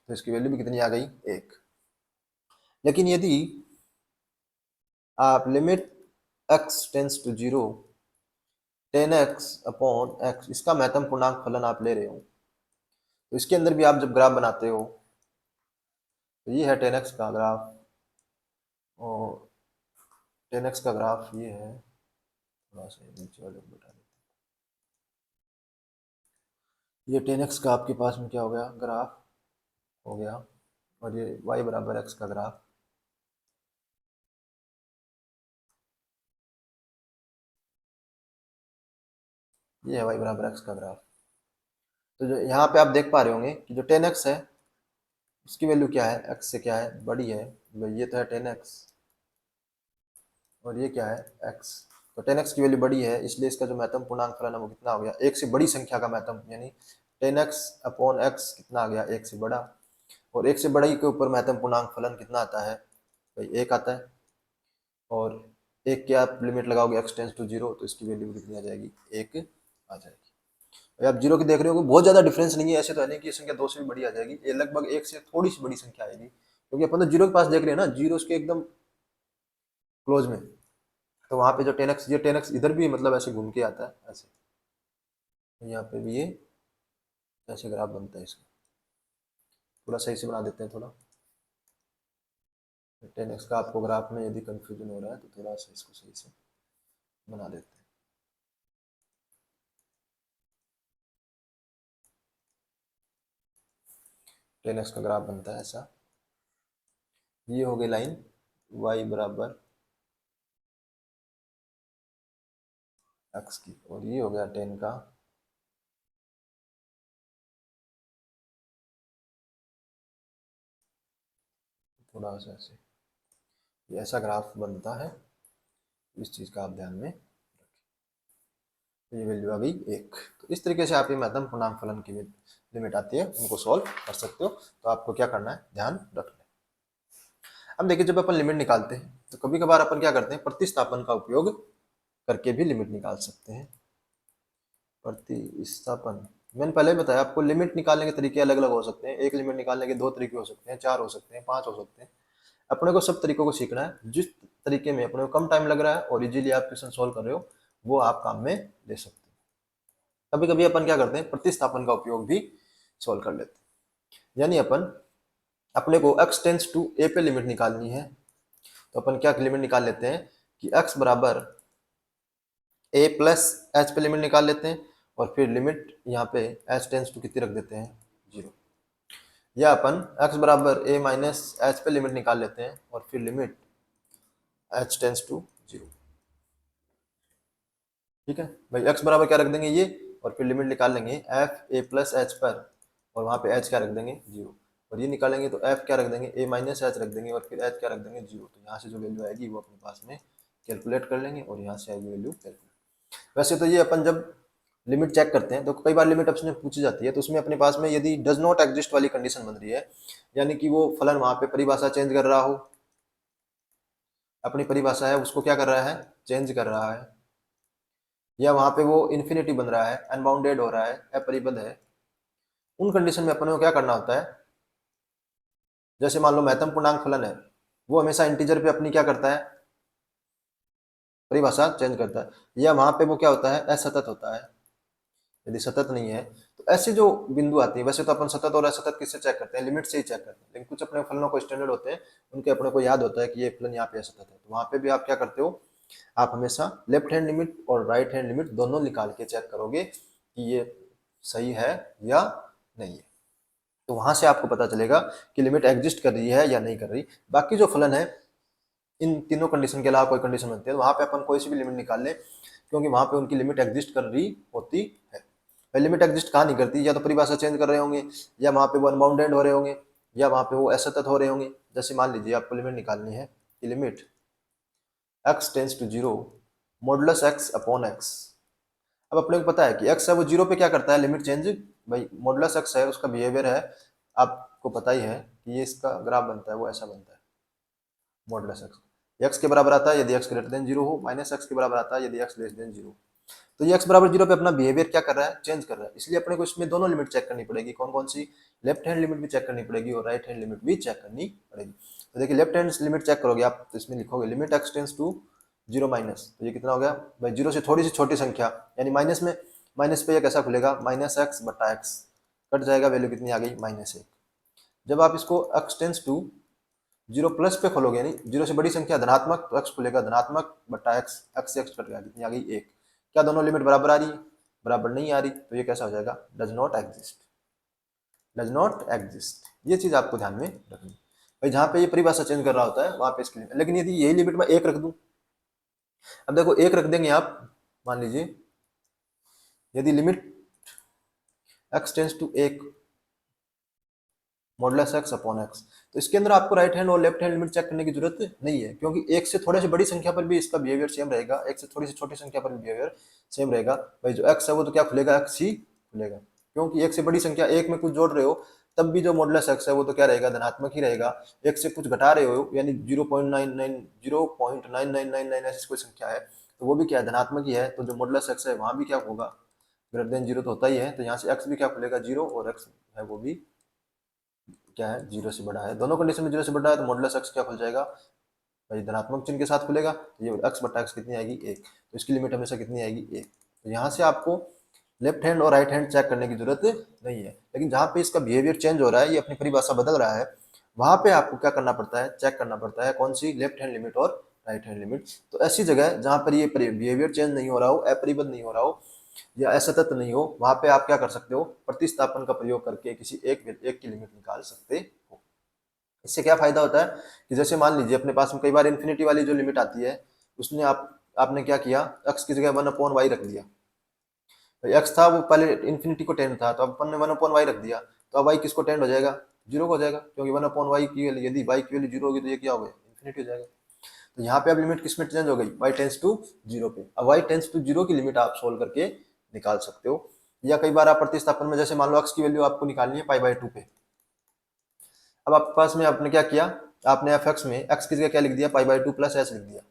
A: तो इसकी वैल्यू भी कितनी आ गई, 1। लेकिन यदि आप limit x tends to 0 tan x upon x, इसका महत्तम पूर्णांक फलन आप ले रहे हो तो इसके अंदर भी आप जब ग्राफ बनाते हो तो ये है tan x का ग्राफ, और tan x का ग्राफ ये है, थोड़ा सा नीचे वाले को बता देते ये 10x का आपके पास में क्या हो गया, ग्राफ हो गया, और ये y बराबर x का ग्राफ। ये है y बराबर x का ग्राफ। तो जो यहाँ पे आप देख पा रहे होंगे कि जो 10x है उसकी वैल्यू क्या है, x से क्या है, बड़ी है। ये तो है 10x और ये क्या है, x। तो 10x की वैल्यू बड़ी है, इसलिए इसका जो महत्तम पूर्णांक फलन है वो कितना हो गया, एक से बड़ी संख्या का महत्तम, यानी 10x अपॉन x कितना आ गया, एक से बड़ा। और एक से बड़े के ऊपर महत्तम पूर्णांक फलन कितना आता है भाई, एक आता है। और एक के आप लिमिट लगाओगे x टेंस टू 0 तो इसकी वैल्यू कितनी आ जाएगी, एक आ जाएगी। भाई आप 0 की देख रहे हो, बहुत ज्यादा डिफरेंस नहीं है, ऐसे तो है नहीं कि ये संख्या 2 से भी बड़ी आ जाएगी, ये लगभग एक से थोड़ी सी बड़ी संख्या आएगी, क्योंकि अपन तो 0 के पास देख रहे हैं ना, 0 के एकदम क्लोज में। तो वहां पे जो 10x, ये 10x इधर भी मतलब ऐसे घूम के आता है ऐसे, यहाँ पे भी ये ऐसे ग्राफ बनता है इसका। पूरा सही से बना देते हैं थोड़ा। 10x का आपको ग्राफ में यदि कंफ्यूजन हो रहा है तो थोड़ा सा इसको सही से बना देते हैं। टेन एक्स का ग्राफ बनता है ऐसा, ये हो गई लाइन y बराबर x की, और ये हो गया 10 का थोड़ा सा ऐसे, ये ऐसा ग्राफ बनता है। इस चीज़ का आप ध्यान में रखें। तो ये वैल्यू आ गई एक। तो इस तरीके से आप ये महत्तम पूर्णांक फलन की लिमिट आती है उनको सॉल्व कर सकते हो। तो आपको क्या करना है, ध्यान रखना है। अब देखिए, जब अपन लिमिट निकालते हैं तो कभी कभार अपन क्या करते हैं, प्रतिस्थापन का उपयोग करके भी लिमिट निकाल सकते हैं। प्रतिस्थापन, मैंने पहले बताया आपको, लिमिट निकालने के तरीके अलग अलग हो सकते हैं। एक लिमिट निकालने के दो तरीके हो सकते हैं, चार हो सकते हैं, पांच हो सकते हैं। अपने को सब तरीकों को सीखना है। जिस तरीके में अपने को कम टाइम लग रहा है और इजीली आप क्वेश्चन सोल्व कर रहे हो, वो आप काम में ले सकते हैं। कभी कभी अपन क्या करते हैं, प्रतिस्थापन का उपयोग भी सोल्व कर लेते हैं। यानी अपन, अपने को x टेंस टू a पे लिमिट निकालनी है, तो अपन क्या लिमिट निकाल लेते हैं कि x बराबर a प्लस एच पे लिमिट निकाल लेते हैं, और फिर लिमिट यहाँ पे h टेंस टू कितनी रख देते हैं, 0। या अपन x बराबर a माइनस एच पे लिमिट निकाल लेते हैं, और फिर लिमिट h टेंस टू 0। ठीक है भाई, x बराबर क्या रख देंगे ये, और फिर लिमिट निकाल लेंगे f a प्लस एच पर, और वहाँ पे h क्या रख देंगे, 0। और ये निकालेंगे तो f क्या रख देंगे, a माइनस एच रख देंगे, और फिर h क्या रख देंगे, 0। तो यहाँ से जो वैल्यू आएगी वो अपने पास में कैलकुलेट कर लेंगे, और यहाँ से आएगी वैल्यू कैलकुलेट। वैसे तो ये अपन जब लिमिट चेक करते हैं तो कई बार लिमिट ऑप्शन में पूछी जाती है, तो उसमें अपने पास में यदि डज नॉट एग्जिस्ट वाली कंडीशन बन रही है, यानी कि वो फलन वहाँ पे परिभाषा चेंज कर रहा हो, अपनी परिभाषा है उसको क्या कर रहा है, चेंज कर रहा है, या वहां पे वो इन्फिनिटी बन रहा है, अनबाउंडेड हो रहा है, अपरिबद्ध है, उन कंडीशन में अपन को क्या करना होता है, जैसे मान लो महत्तम पूर्णांक फलन है, वो हमेशा इंटीजर पे अपनी क्या करता है, परिभाषा चेंज करता है, या वहां पे वो क्या होता है, असतत होता है। यदि सतत नहीं है तो ऐसे जो बिंदु आती है, वैसे तो अपन सतत और असतत किससे चेक करते हैं, लिमिट से ही चेक करते हैं, लेकिन कुछ अपने फलनों को स्टैंडर्ड होते हैं, उनके अपने को याद होता है कि ये फलन यहाँ पे असतत है, तो वहां पे भी आप क्या करते हो, आप हमेशा लेफ्ट हैंड लिमिट और राइट हैंड लिमिट दोनों निकाल के चेक करोगे कि ये सही है या नहीं है। तो वहां से आपको पता चलेगा कि लिमिट एग्जिस्ट कर रही है या नहीं कर रही। बाकी जो फलन है, इन तीनों कंडीशन के अलावा कोई कंडीशन बनती है तो वहां पे अपन कोई सी भी लिमिट निकाल ले, क्योंकि वहां पे उनकी लिमिट एग्जिस्ट कर रही होती है। लिमिट एग्जिस्ट कहाँ नहीं करती, या तो परिभाषा चेंज कर रहे होंगे, या वहां पे वो अनबाउंडेड हो रहे होंगे, या वहां पे वो असतत हो रहे होंगे। जैसे मान लीजिए आपको लिमिट निकालनी है कि limit x tends to 0 modulus x upon x। अब अपने को पता है कि x है वो 0 पे क्या करता है, लिमिट चेंज। भाई मॉडुलस x है, उसका बिहेवियर है, आपको पता ही है कि ये इसका ग्राफ बनता है, वो ऐसा बनता है। मॉडुलस x के बराबर आता है यदि x ग्रेटर देन 0 हो, माइनस x के बराबर आता है यदि x लेस देन 0। तो ये x बराबर 0 पे अपना बिहेवियर क्या कर रहा है, चेंज कर रहा है, इसलिए अपने को इसमें दोनों लिमिट चेक करनी पड़ेगी। कौन कौन सी, लेफ्ट हैंड लिमिट भी चेक करनी पड़ेगी और राइट हैंड लिमिट भी चेक करनी पड़ेगी। तो देखिए, लेफ्ट हैंड लिमिट चेक करोगे आप तो इसमें लिखोगे limit x tends to 0 minus, तो ये कितना हो गया भाई, 0 से थोड़ी सी छोटी संख्या, यानी माइनस में, माइनस पे ये कैसा खुलेगा, माइनस एक्स बटा एक्स, कट जाएगा, वैल्यू कितनी आ गई, -1। जब आप इसको x टेंस टू 0 प्लस पे खोलोगे, यानी 0 से बड़ी संख्या धनात्मक, तो x खुलेगा धनात्मक बटा x, x से x कट गया, कितनी आ गई 1। क्या दोनों लिमिट बराबर आ रही है, बराबर नहीं आ रही, तो ये कैसा हो जाएगा, does not exist, does not exist. ये चीज आपको ध्यान में रखनी भाई, जहाँ पे ये परिभाषा चेंज कर रहा होता है वहां पे इसके लिए। लेकिन यदि यही लिमिट में एक रख दूं, अब देखो एक रख देंगे आप, मान लीजिए यदि लिमिट x टेंस टू एक मॉडुलस x अपॉन x, तो इसके अंदर आपको राइट हैंड और लेफ्ट हैंड लिमिट चेक करने की जरूरत नहीं है, क्योंकि एक से थोड़े से बड़ी संख्या पर भी इसका बिहेवियर सेम रहेगा, एक से थोड़ी सी छोटी संख्या पर भी बिहेवियर सेम रहेगा। भाई जो x है वो तो क्या खुलेगा, x ही खुलेगा, क्योंकि एक से बड़ी संख्या एक में कुछ जोड़ रहे हो तब भी जो मॉडुलस x है वो तो क्या रहेगा, धनात्मक ही रहेगा। एक से कुछ घटा रहे हो यानी 0.99 ऐसी कोई संख्या है तो वो भी क्या है, धनात्मक ही है, तो जो मॉडुलस x है वहां भी क्या होगा, ग्रेटर देन जीरो तो होता ही है, तो यहाँ से x भी क्या खुलेगा, जीरो, और x है वो भी क्या है, जीरो से बड़ा है। दोनों कंडीशन में जीरो से बड़ा है तो मॉडुलस x क्या खुल जाएगा भाई, धनात्मक चिन्ह के साथ खुलेगा, तो ये x बटा x कितनी आएगी, एक, तो इसकी लिमिट हमेशा कितनी आएगी, एक। तो यहाँ से आपको लेफ्ट हैंड और राइट हैंड चेक करने की जरूरत नहीं है, लेकिन जहाँ पे इसका बिहेवियर चेंज हो रहा है, ये अपनी परिभाषा बदल रहा है, वहां पे आपको क्या करना पड़ता है, चेक करना पड़ता है कौन सी, लेफ्ट हैंड लिमिट और राइट हैंड लिमिट। तो ऐसी जगह जहां पर ये बिहेवियर चेंज नहीं हो रहा हो, अपरिबद्ध नहीं हो रहा हो या असतत नहीं हो, वहां पे आप क्या कर सकते हो, प्रतिस्थापन का प्रयोग करके किसी एक की लिमिट निकाल सकते हो। इससे क्या फायदा होता है कि जैसे मान लीजिए अपने पास में कई बार इन्फिनिटी वाली जो लिमिट आती है उसने आपने क्या किया, x की जगह 1/y रख दिया, x था वो पहले इन्फिनिटी को टेंड था, तो अब अपन ने 1/y रख दिया, तो अब y किसको टेंड हो जाएगा, जीरो को हो जाएगा, क्योंकि 1/y की वैल्यू, यदि y की वैल्यू जीरो होगी तो ये क्या हो गया, इन्फिनिटी हो जाएगा। तो यहाँ पे अब लिमिट किस में चेंज हो गई, y टेंस टू जीरो पे। अब y टेंस टू जीरो की लिमिट आप सोल्व करके निकाल सकते हो, या कई बार आप प्रतिस्थापन में जैसे मान लो x की वैल्यू आपको निकालनी है π/2 पे, अब आपके पास में आपने क्या किया, आपने fx में x की जगह क्या लिख दिया, π/2 प्लस h लिख दिया,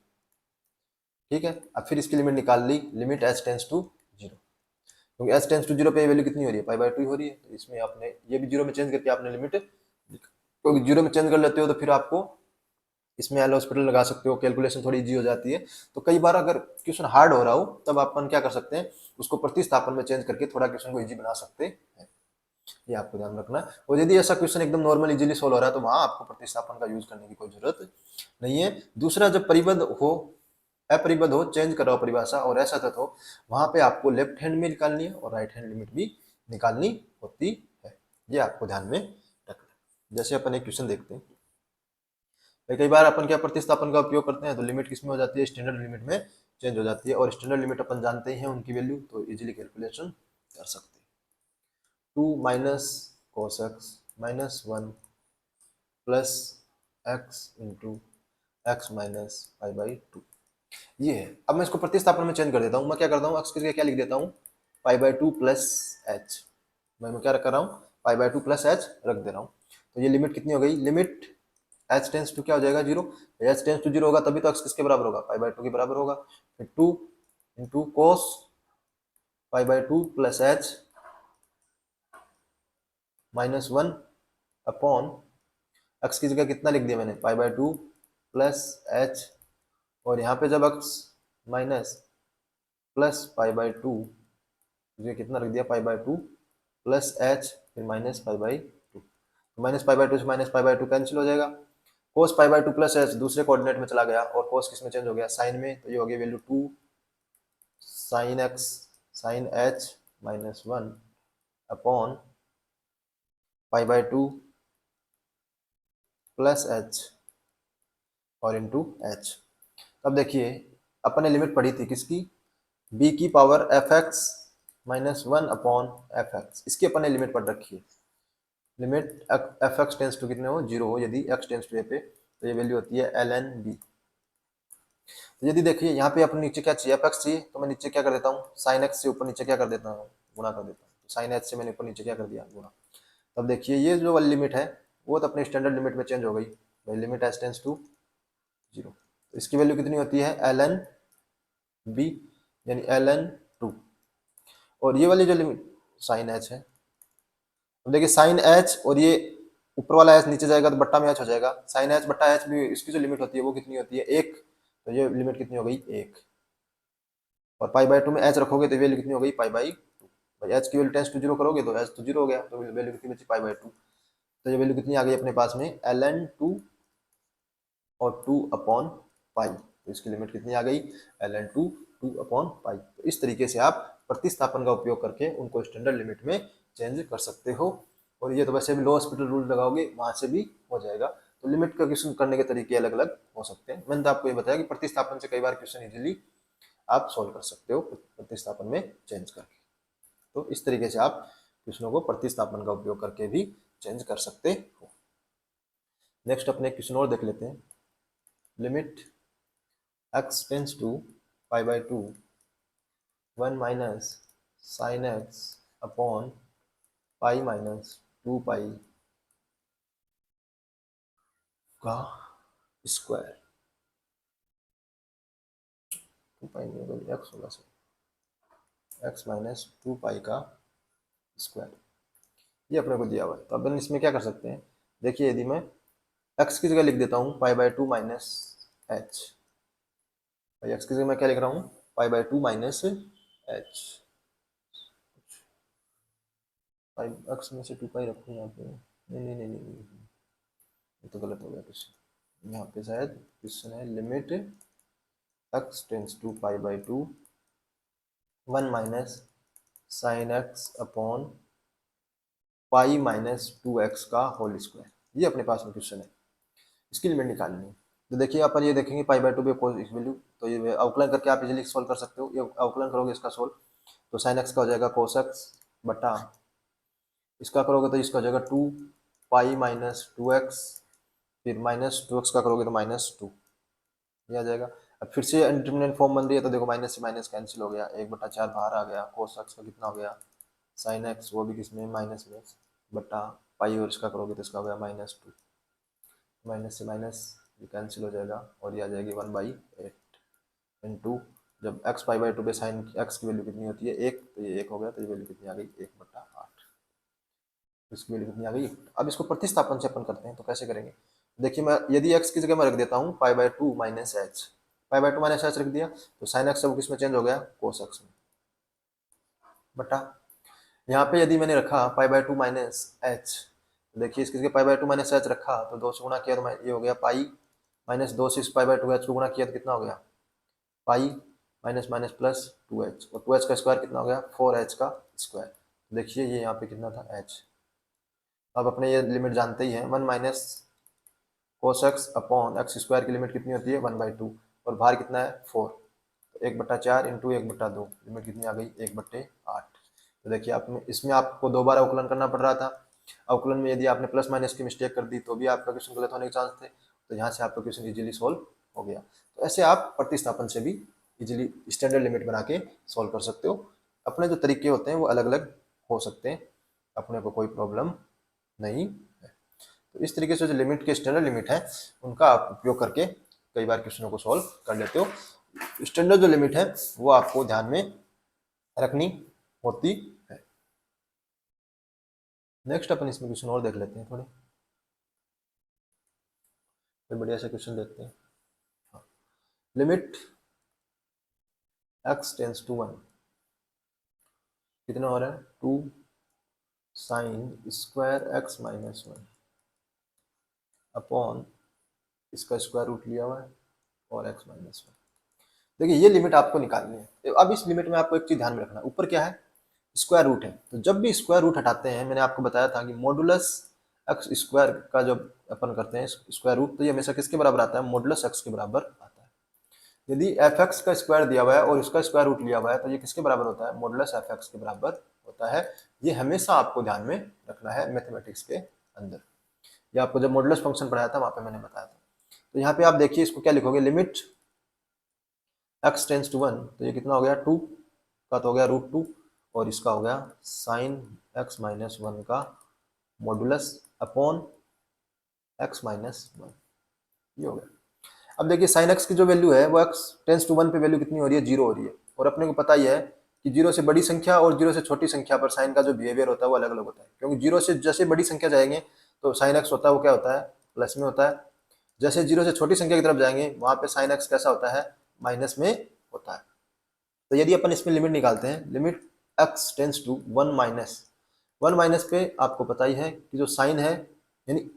A: ठीक है। अब फिर इसकी लिमिट निकाल ली, limit h tends to zero, क्योंकि h टेंस टू जीरो पे वैल्यू कितनी हो रही है, π/2 हो रही है, तो इसमें आपने ये भी जीरो में चेंज करके आपने लिमिट, क्योंकि जीरो में चेंज कर लेते हो तो फिर आपको इसमें एल हॉस्पिटल लगा सकते हो, कैलकुलेशन थोड़ी इजी हो जाती है। तो कई बार अगर क्वेश्चन हार्ड हो रहा हो तब अपन क्या कर सकते हैं, उसको प्रतिस्थापन में चेंज करके थोड़ा क्वेश्चन को इजी बना सकते हैं, ये आपको ध्यान रखना है। और यदि ऐसा क्वेश्चन एकदम नॉर्मल इजीली सोल्व हो रहा है तो वहां आपको प्रतिस्थापन का यूज करने की कोई जरूरत नहीं है। दूसरा, जब परिबद्ध हो, अपरिबद्ध हो, चेंज कर रहा हो परिभाषा और ऐसा तक हो, वहां पे आपको लेफ्ट हैंड में निकालनी है और राइट हैंड लिमिट भी निकालनी होती है, ये आपको ध्यान में रखना है। जैसे अपन एक क्वेश्चन देखते हैं, कई बार अपन क्या प्रतिस्थापन का उपयोग करते हैं तो लिमिट किस में हो जाती है, स्टैंडर्ड लिमिट में चेंज हो जाती है, और स्टैंडर्ड लिमिट अपन जानते हैं उनकी वैल्यू, तो इजीली कैलकुलेशन कर सकते हैं। 2 minus cos x minus 1 plus x into x minus π/2, ये है। अब मैं इसको प्रतिस्थापन में चेंज कर देता हूँ, मैं क्या करता हूँ, x की जगह क्या लिख देता हूँ, π/2 प्लस h, मैं क्या कर रहा हूँ, π/2 प्लस h रख दे रहा हूँ। तो ये लिमिट कितनी हो गई, लिमिट h टेंस टू क्या हो जाएगा, zero, h tends to zero होगा तभी तो x किसके बराबर होगा, π/2 के बराबर होगा। फिर 2 into cos π/2 plus h minus 1 upon x की जगह कितना लिख दिया मैंने, π/2 प्लस h, और यहाँ पे जब x माइनस प्लस π/2 ये कितना रख दिया, π/2 प्लस h, फिर माइनस π/2, माइनस π/2 से माइनस π/2 कैंसिल हो जाएगा। cos π/2 प्लस h दूसरे कोऑर्डिनेट में चला गया और cos किस में चेंज हो गया, साइन में, तो ये हो गया value 2 sine x sine h minus 1 upon π/2 plus h और इंटू h। अब देखिए अपन ने लिमिट पढ़ी थी किसकी, b की power fx minus 1 upon fx, इसकी अपन ने लिमिट पढ़ रखी है, लिमिट fx टेंस टू कितने हो, जीरो हो, यदि x टेंस टू a पे, तो ये वैल्यू होती है ln b। तो यदि देखिए यहाँ पे अपन नीचे क्या चाहिए, fx चाहिए, तो मैं नीचे क्या कर देता हूँ, साइन x से ऊपर नीचे क्या कर देता हूँ, गुणा कर देता हूँ, साइन h से मैंने ऊपर नीचे क्या कर दिया, गुणा। तब देखिए ये जो वाली लिमिट है वो तो अपने स्टैंडर्ड लिमिट में चेंज हो गई, भाई limit h tends to zero, तो इसकी वैल्यू कितनी होती है, ln b यानी ln 2, और ये वाली जो लिमिट साइन h है, अब देखिए साइन h और ये ऊपर वाला h नीचे जाएगा तो बट्टा में h हो जाएगा, साइन h बट्टा h भी इसकी जो लिमिट होती है वो कितनी होती है, एक, तो ये लिमिट कितनी हो गई, एक, और π/2 में h रखोगे तो वैल्यू कितनी हो गई, π/2, भाई h की वैल्यू टेंस टू जीरो करोगे तो h तो जीरो हो गया, तो वैल्यू कितनी बची, π/2, तो ये वैल्यू कितनी आ गई अपने पास में, ln 2 और 2 अपॉन पाई, तो इसकी लिमिट कितनी आ गई, ln 2 2 अपॉन पाई। तो इस तरीके से आप प्रतिस्थापन का उपयोग करके उनको स्टैंडर्ड लिमिट में चेंज कर सकते हो। और ये तो वैसे भी लोअर रूल लगाओगे वहां से भी हो जाएगा। तो लिमिट का क्वेश्चन करने के तरीके अलग अलग हो सकते हैं। मैंने तो आपको ये बताया कि प्रतिस्थापन से कई बार क्वेश्चन इजीली आप सोल्व कर सकते हो प्रतिस्थापन में चेंज करके। तो इस तरीके से आप क्वेश्चनों को प्रतिस्थापन का उपयोग करके भी चेंज कर सकते हो। नेक्स्ट अपने क्वेश्चन और देख लेते हैं। Limit x tends to pi by 2 1 minus sine x upon pi minus 2 pi का स्क्वायर, 2 पाई नहीं होगा, एक्स होगा सर, एक्स माइनस 2 पाई का स्क्वायर, ये अपने को दिया हुआ है। तो अपन इसमें क्या कर सकते हैं, देखिए यदि मैं x की जगह लिख देता हूँ पाई बाई 2 माइनस एच, एक्स की जगह मैं क्या लिख रहा हूँ, पाई बाई 2 माइनस एच, एक्स में से 2 पाई रखूँ यहाँ पे, नहीं नहीं नहीं नहीं, नहीं। ये तो गलत हो गया क्वेश्चन, यहाँ पे शायद क्वेश्चन है limit x tends to pi by 2 1 minus sine x upon pi minus 2x का होल स्क्वायर, ये अपने पास में क्वेश्चन है, इसकी लिमिट निकालनी है। तो देखिए अपन ये देखेंगे पाई बाई 2 पे कोई वैल्यू, तो ये अवकलन करके आप इजीली सॉल्व कर सकते हो। ये अवकलन करोगे इसका सोल्व, तो साइन एक्स का हो जाएगा कोस एक्स बटा, इसका करोगे तो इसका हो जाएगा 2 पाई माइनस 2x, फिर माइनस 2x का करोगे तो माइनस 2, ये आ जाएगा। अब फिर से इंडिटरमिनेंट फॉर्म बन रही है, तो देखो माइनस से माइनस कैंसिल हो गया, 1/4 बाहर आ गया, कोस एक्स का कितना हो गया, साइन एक्स वो भी किसमें माइनस में, बटा पाई, और इसका करोगे तो इसका हो गया -2, माइनस से माइनस ये कैंसिल हो जाएगा और ये आ जाएगी 1/8 इंटू, जब x पाई बाई 2 पे साइन x की वैल्यू कितनी होती है 1, तो ये 1 हो गया, तो ये वैल्यू कितनी आ गई 1/8, इसकी वैल्यू कितनी आ गई। अब इसको प्रतिस्थापन से अपन करते हैं, तो कैसे करेंगे, देखिए मैं यदि x की जगह मैं रख देता हूँ पाई by 2 minus H, pi by 2 minus H रख दिया, तो साइन एक्स सब किसमें चेंज हो गया, कोस एक्स में, बटा यहाँ पे यदि मैंने रखा पाई बाई 2 माइनस एच, देखिए इसकी जगह पाई बाई 2 माइनस एच रखा, तो 2 से गुणा किया तो ये हो गया पाई, माइनस 2 से इस पाई बाई 2 एच को गुणा किया तो कितना हो गया, pi minus minus plus 2h, और 2h का स्क्वायर कितना हो गया 4h का स्क्वायर। देखिए ये यहाँ पे कितना था h, अब अपने ये लिमिट जानते ही हैं, 1 minus cos x upon x square की लिमिट कितनी होती है 1/2, और बाहर कितना है 4, तो 1/4 इंटू 1/2, लिमिट कितनी आ गई 1/8। तो देखिए आप में इसमें आपको 2 बार अवकलन करना पड़ रहा था, अवकलन में यदि आपने प्लस माइनस की मिस्टेक कर दी तो भी आपका क्वेश्चन गलत होने के चांस थे, तो यहाँ से आपका क्वेश्चन इजीली सॉल्व हो गया। तो ऐसे आप प्रतिस्थापन से भी इजीली स्टैंडर्ड लिमिट बना के सॉल्व कर सकते हो। अपने जो तरीके होते हैं वो अलग अलग हो सकते हैं, अपने को कोई प्रॉब्लम नहीं है। तो इस तरीके से जो लिमिट के स्टैंडर्ड लिमिट है उनका आप उपयोग करके कई बार क्वेश्चनों को सॉल्व कर लेते हो। स्टैंडर्ड जो लिमिट है वो आपको ध्यान में रखनी होती है। नेक्स्ट अपन इसमें क्वेश्चन और देख लेते हैं, थोड़े कोई बढ़िया से क्वेश्चन देखते हैं। लिमिट x टेंस टू 1 कितना हो रहा है 2 sine square x minus 1 upon इसका स्क्वायर रूट लिया हुआ है और x माइनस 1। देखिए ये लिमिट आपको निकालनी है। अब इस लिमिट में आपको एक चीज ध्यान में रखना, ऊपर क्या है स्क्वायर रूट है, तो जब भी स्क्वायर रूट हटाते हैं, मैंने आपको बताया था कि मॉडुलस एक्स स्क्वायर का जब अपन करते हैं स्क्वायर रूट, तो ये हमेशा किसके बराबर आता है, मॉडुलस एक्स के बराबर आता है। यदि एफ एक्स का स्क्वायर दिया हुआ है और इसका स्क्वायर रूट लिया हुआ है, तो ये किसके बराबर होता है, मॉडुलस एफ एक्स के बराबर होता है। ये हमेशा आपको ध्यान में रखना है मैथमेटिक्स के अंदर, ये आपको जब मॉडुलस फंक्शन पढ़ाया था वहां पे मैंने बताया था। तो यहाँ पे आप देखिए इसको क्या लिखोगे, लिमिट x टेंस टू 1, तो ये कितना हो गया 2 का तो हो गया √2, और इसका हो गया साइन x माइनस 1 का मॉडुलस अपॉन x माइनस 1, ये हो गया। अब देखिए साइन x की जो वैल्यू है वो x टेंस टू 1 पे वैल्यू कितनी हो रही है 0 हो रही है, और अपने को पता ही है कि 0 से बड़ी संख्या और 0 से छोटी संख्या पर साइन का जो बिहेवियर होता है वो अलग अलग होता है, क्योंकि 0 से जैसे बड़ी संख्या जाएंगे तो साइन x होता है वो क्या होता है प्लस में होता है, जैसे 0 से छोटी संख्या की तरफ जाएंगे वहां पे साइन x कैसा होता है माइनस में होता है। तो यदि अपन इसमें लिमिट निकालते हैं, limit x tends to 1 minus 1 minus पे आपको पता ही है कि जो साइन है, यानी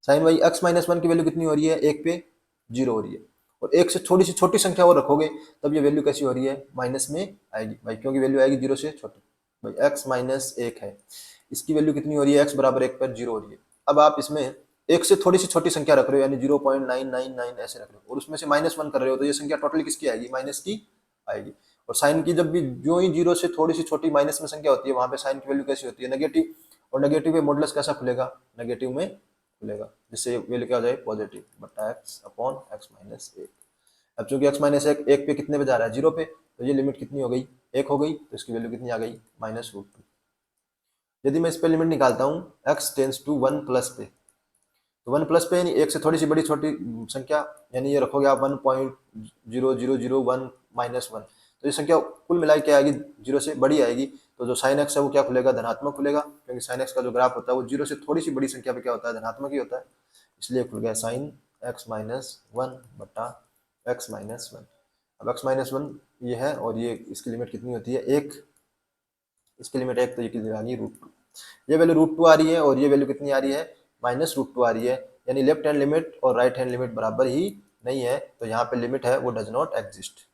A: साइन वाई x माइनस 1 की वैल्यू कितनी हो रही है 1 पे 0 हो रही है, और एक से थोड़ी सी छोटी संख्या और रखोगे तब ये वैल्यू कैसी हो रही है, माइनस में आएगी भाई, क्योंकि वैल्यू आएगी 0 से छोटी। भाई x माइनस 1 है, इसकी वैल्यू कितनी हो रही है, x बराबर 1 पर 0 हो रही है। अब आप इसमें एक से थोड़ी सी छोटी संख्या रख रहे हो, यानी 0.999 ऐसे रख रहे हो, और उसमें से -1 कर रहे हो, तो ये संख्या टोटली किसकी आएगी, माइनस की आएगी। और साइन की जब भी जो ही 0 से थोड़ी सी छोटी माइनस में संख्या होती है, वहां पे साइन की वैल्यू कैसी होती है, नेगेटिव। और नेगेटिव में मॉडुलस कैसा खुलेगा, नेगेटिव में खुलेगा, जिससे वैल्यू क्या हो जाए, पॉजिटिव बटा x अपॉन x माइनस 1। अब चूंकि x माइनस 1 1 पे कितने पे जा रहा है, 0 पे, तो ये लिमिट कितनी हो गई, 1 हो गई, तो इसकी वैल्यू कितनी आ गई, -√2। यदि मैं इस पे लिमिट निकालता हूँ x टेंस टू 1 प्लस पे, तो 1 प्लस पे यानी एक से थोड़ी सी बड़ी छोटी संख्या, यानी ये रखोगे आप 1.0001 -1, तो ये संख्या कुल मिला के आएगी 0 से बड़ी आएगी, तो जो साइन एक्स है वो क्या खुलेगा, धनात्मक खुलेगा, क्योंकि साइन एक्स का जो ग्राफ होता है वो 0 से थोड़ी सी बड़ी संख्या पे क्या होता है, धनात्मक ही होता है, इसलिए खुल गया साइन x माइनस 1 बटा x माइनस 1। अब x माइनस 1 ये है, और ये इसकी लिमिट कितनी होती है, 1, इसकी लिमिट 1, तो ये कितनी आ गई, √2। ये वैल्यू √2 आ रही है, और ये वैल्यू कितनी आ रही है, -√2 आ रही है, यानी लेफ्ट हैंड लिमिट और राइट हैंड लिमिट बराबर ही नहीं है, तो यहाँ पे लिमिट है वो डज नॉट एग्जिस्ट,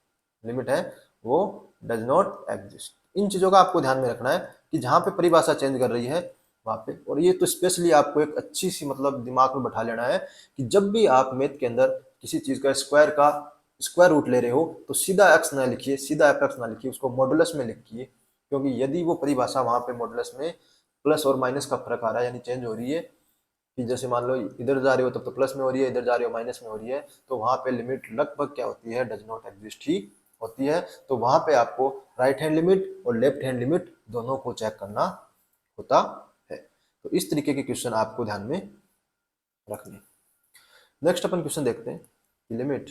A: लिमिट है वो डज नॉट एग्जिस्ट। इन चीज़ों का आपको ध्यान में रखना है कि जहाँ पे परिभाषा चेंज कर रही है वहाँ पे, और ये तो स्पेशली आपको एक अच्छी सी मतलब दिमाग में बैठा लेना है कि जब भी आप मैथ के अंदर किसी चीज़ का स्क्वायर रूट ले रहे हो, तो सीधा एक्स ना लिखिए, सीधा एफ एक्स ना लिखिए, उसको मॉडुलस में लिखिए, क्योंकि यदि वो परिभाषा वहाँ पे मॉडुलस में प्लस और माइनस का फर्क आ रहा है, यानी चेंज हो रही है, कि जैसे मान लो इधर जा रहे हो तब तो प्लस में हो रही है, इधर जा रहे हो माइनस में हो रही है, तो वहां पे लिमिट लगभग क्या होती है, डज नॉट एग्जिस्ट ही होती है। तो वहां पे आपको राइट हैंड लिमिट और लेफ्ट हैंड लिमिट दोनों को चेक करना होता है। तो इस तरीके के क्वेश्चन आपको ध्यान में रखने। नेक्स्ट अपन क्वेश्चन देखते हैं कि limit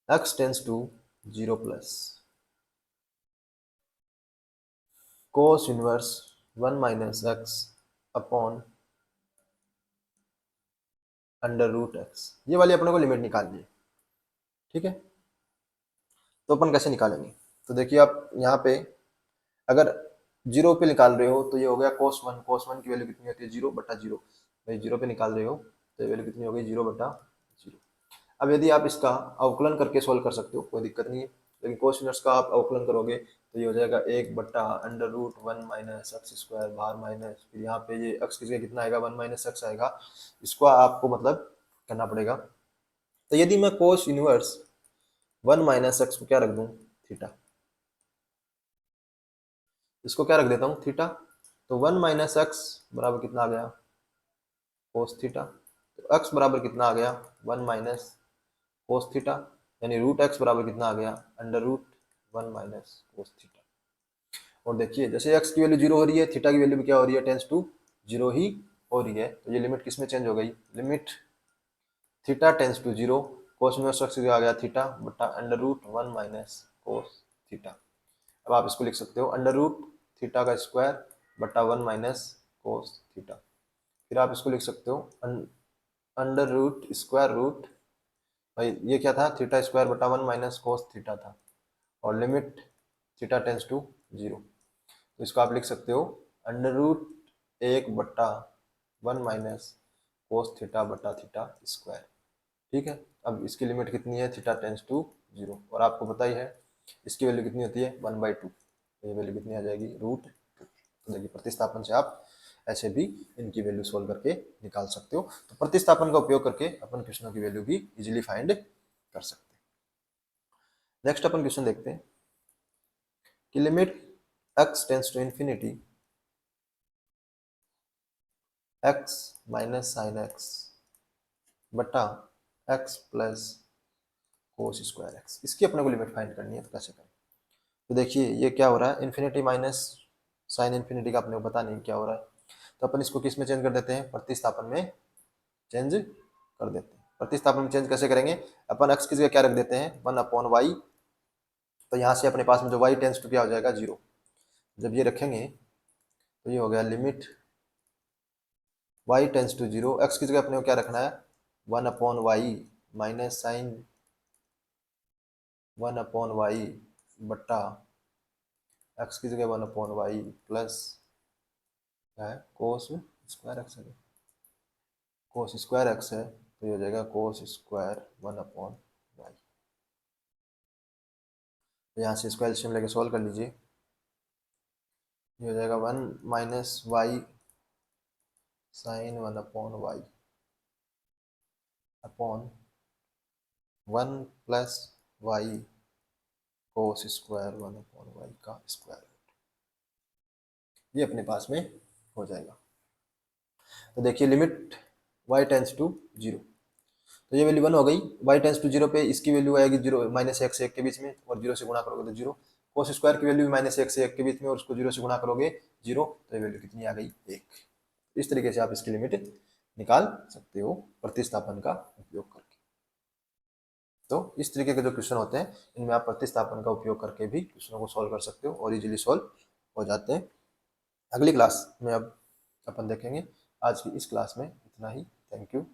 A: x tends to 0 plus cos inverse 1 minus x upon √x, ये वाली अपने को लिमिट निकालनी है, ठीक है। तो अपन कैसे निकालेंगे, तो देखिए आप यहाँ पे अगर 0 पे निकाल रहे हो तो ये हो गया cos 1, cos 1 की वैल्यू कितनी होती है, 0 बटा 0, भाई 0 पे निकाल रहे हो तो ये वैल्यू कितनी हो गई, 0 बटा 0। अब यदि आप इसका अवकलन करके सोल्व कर सकते हो, कोई दिक्कत नहीं है, लेकिन कोस इनवर्स का आप अवकलन करोगे तो ये हो जाएगा 1 बटा √1 माइनस एक्स स्क्वायर बाहर माइनस, फिर यहाँ पे ये एक्स की जगह कितना आएगा, 1 माइनस एक्स आएगा, इसको आपको मतलब करना पड़ेगा। तो यदि मैं कोस इनवर्स 1 माइनस एक्स को क्या रख दूं, थीटा, इसको क्या रख देता हूँ, थीटा, तो 1 माइनस एक्स बराबर कितना आ गया, कोस थीटा, तो एक्स बराबर कितना आ गया, 1 माइनस कोस थीटा, यानी √x बराबर कितना आ गया, √1 माइनस कोस थीटा। और देखिए जैसे x की वैल्यू 0 हो रही है, थीटा की वैल्यू भी क्या हो रही है, टेंस टू 0 ही हो रही है, तो ये लिमिट किस में चेंज हो गई, limit theta tends to 0, cos inverse x आ गया थीटा बटा √1 माइनस कोस थीटा। अब आप इसको लिख सकते हो √थीटा का स्क्वायर बटा 1 माइनस कोस थीटा। फिर आप इसको लिख सकते हो स्क्वायर रूट, भाई ये क्या था, थीटा स्क्वायर बटा 1 माइनस कोस थीटा था, और लिमिट थीटा टेंस टू 0, तो इसको आप लिख सकते हो √1 बटा 1 माइनस कोस थीटा बटा थीटा स्क्वायर, ठीक है। अब इसकी लिमिट कितनी है, थीटा टेंस टू 0, और आपको पता ही है इसकी वैल्यू कितनी होती है, 1/2, ये वैल्यू कितनी आ जाएगी, √2। तो देखिए प्रतिस्थापन से आप ऐसे भी इनकी वैल्यू सोल्व करके निकाल सकते हो। तो प्रतिस्थापन का उपयोग करके अपन क्वेश्चनों की वैल्यू भी इजीली फाइंड कर सकते हैं। नेक्स्ट अपन क्वेश्चन देखते हैं कि limit x tends to infinity x minus sine x बटा x plus cos square x, इसकी अपने को लिमिट फाइंड करनी है, तो कैसे करें। तो देखिए ये क्या हो रहा है, इन्फिनिटी माइनस साइन इन्फिनिटी का अपने को पता नहीं क्या हो रहा है, तो अपन इसको किस में चेंज कर देते हैं, प्रतिस्थापन में चेंज कर देते हैं। प्रतिस्थापन में चेंज कैसे करेंगे, अपन x की जगह क्या रख देते हैं, 1/y, तो यहाँ से अपने पास में जो y टेंस टू क्या हो जाएगा, 0। जब ये रखेंगे तो ये हो गया limit y tends to 0, x की जगह अपने को क्या रखना है, 1/y माइनस साइन 1/y बट्टा x की जगह 1/y प्लस क्या है, कोस स्क्वायर एक्स है, कोस स्क्वायर एक्स है तो ये हो जाएगा कोस स्क्वायर 1/y। तो यहाँ से इसको एलसीएम लेके सॉल्व कर लीजिए। ये हो जाएगा 1 minus y sine 1/y upon 1 plus y cos square 1/y का स्क्वायर। ये अपने पास में हो जाएगा। तो देखिए लिमिट y टेंस टू 0, तो ये वैल्यू 1 हो गई। y टेंस टू 0 पे इसकी वैल्यू आएगी 0 -1 से 1 के बीच में, और 0 से गुणा करोगे तो 0। कोस स्क्वायर की वैल्यू भी -1 से 1 के बीच में, और उसको 0 से गुणा करोगे 0, तो ये वैल्यू कितनी आ गई 1। इस तरीके से आप इसकी लिमिट निकाल सकते हो प्रतिस्थापन का उपयोग करके। तो इस तरीके के जो क्वेश्चन होते हैं इनमें आप प्रतिस्थापन का उपयोग करके भी क्वेश्चनों को सॉल्व कर सकते हो और इजीली सॉल्व हो जाते हैं। अगली क्लास में अब अपन देखेंगे। आज की इस क्लास में इतना ही। Thank you.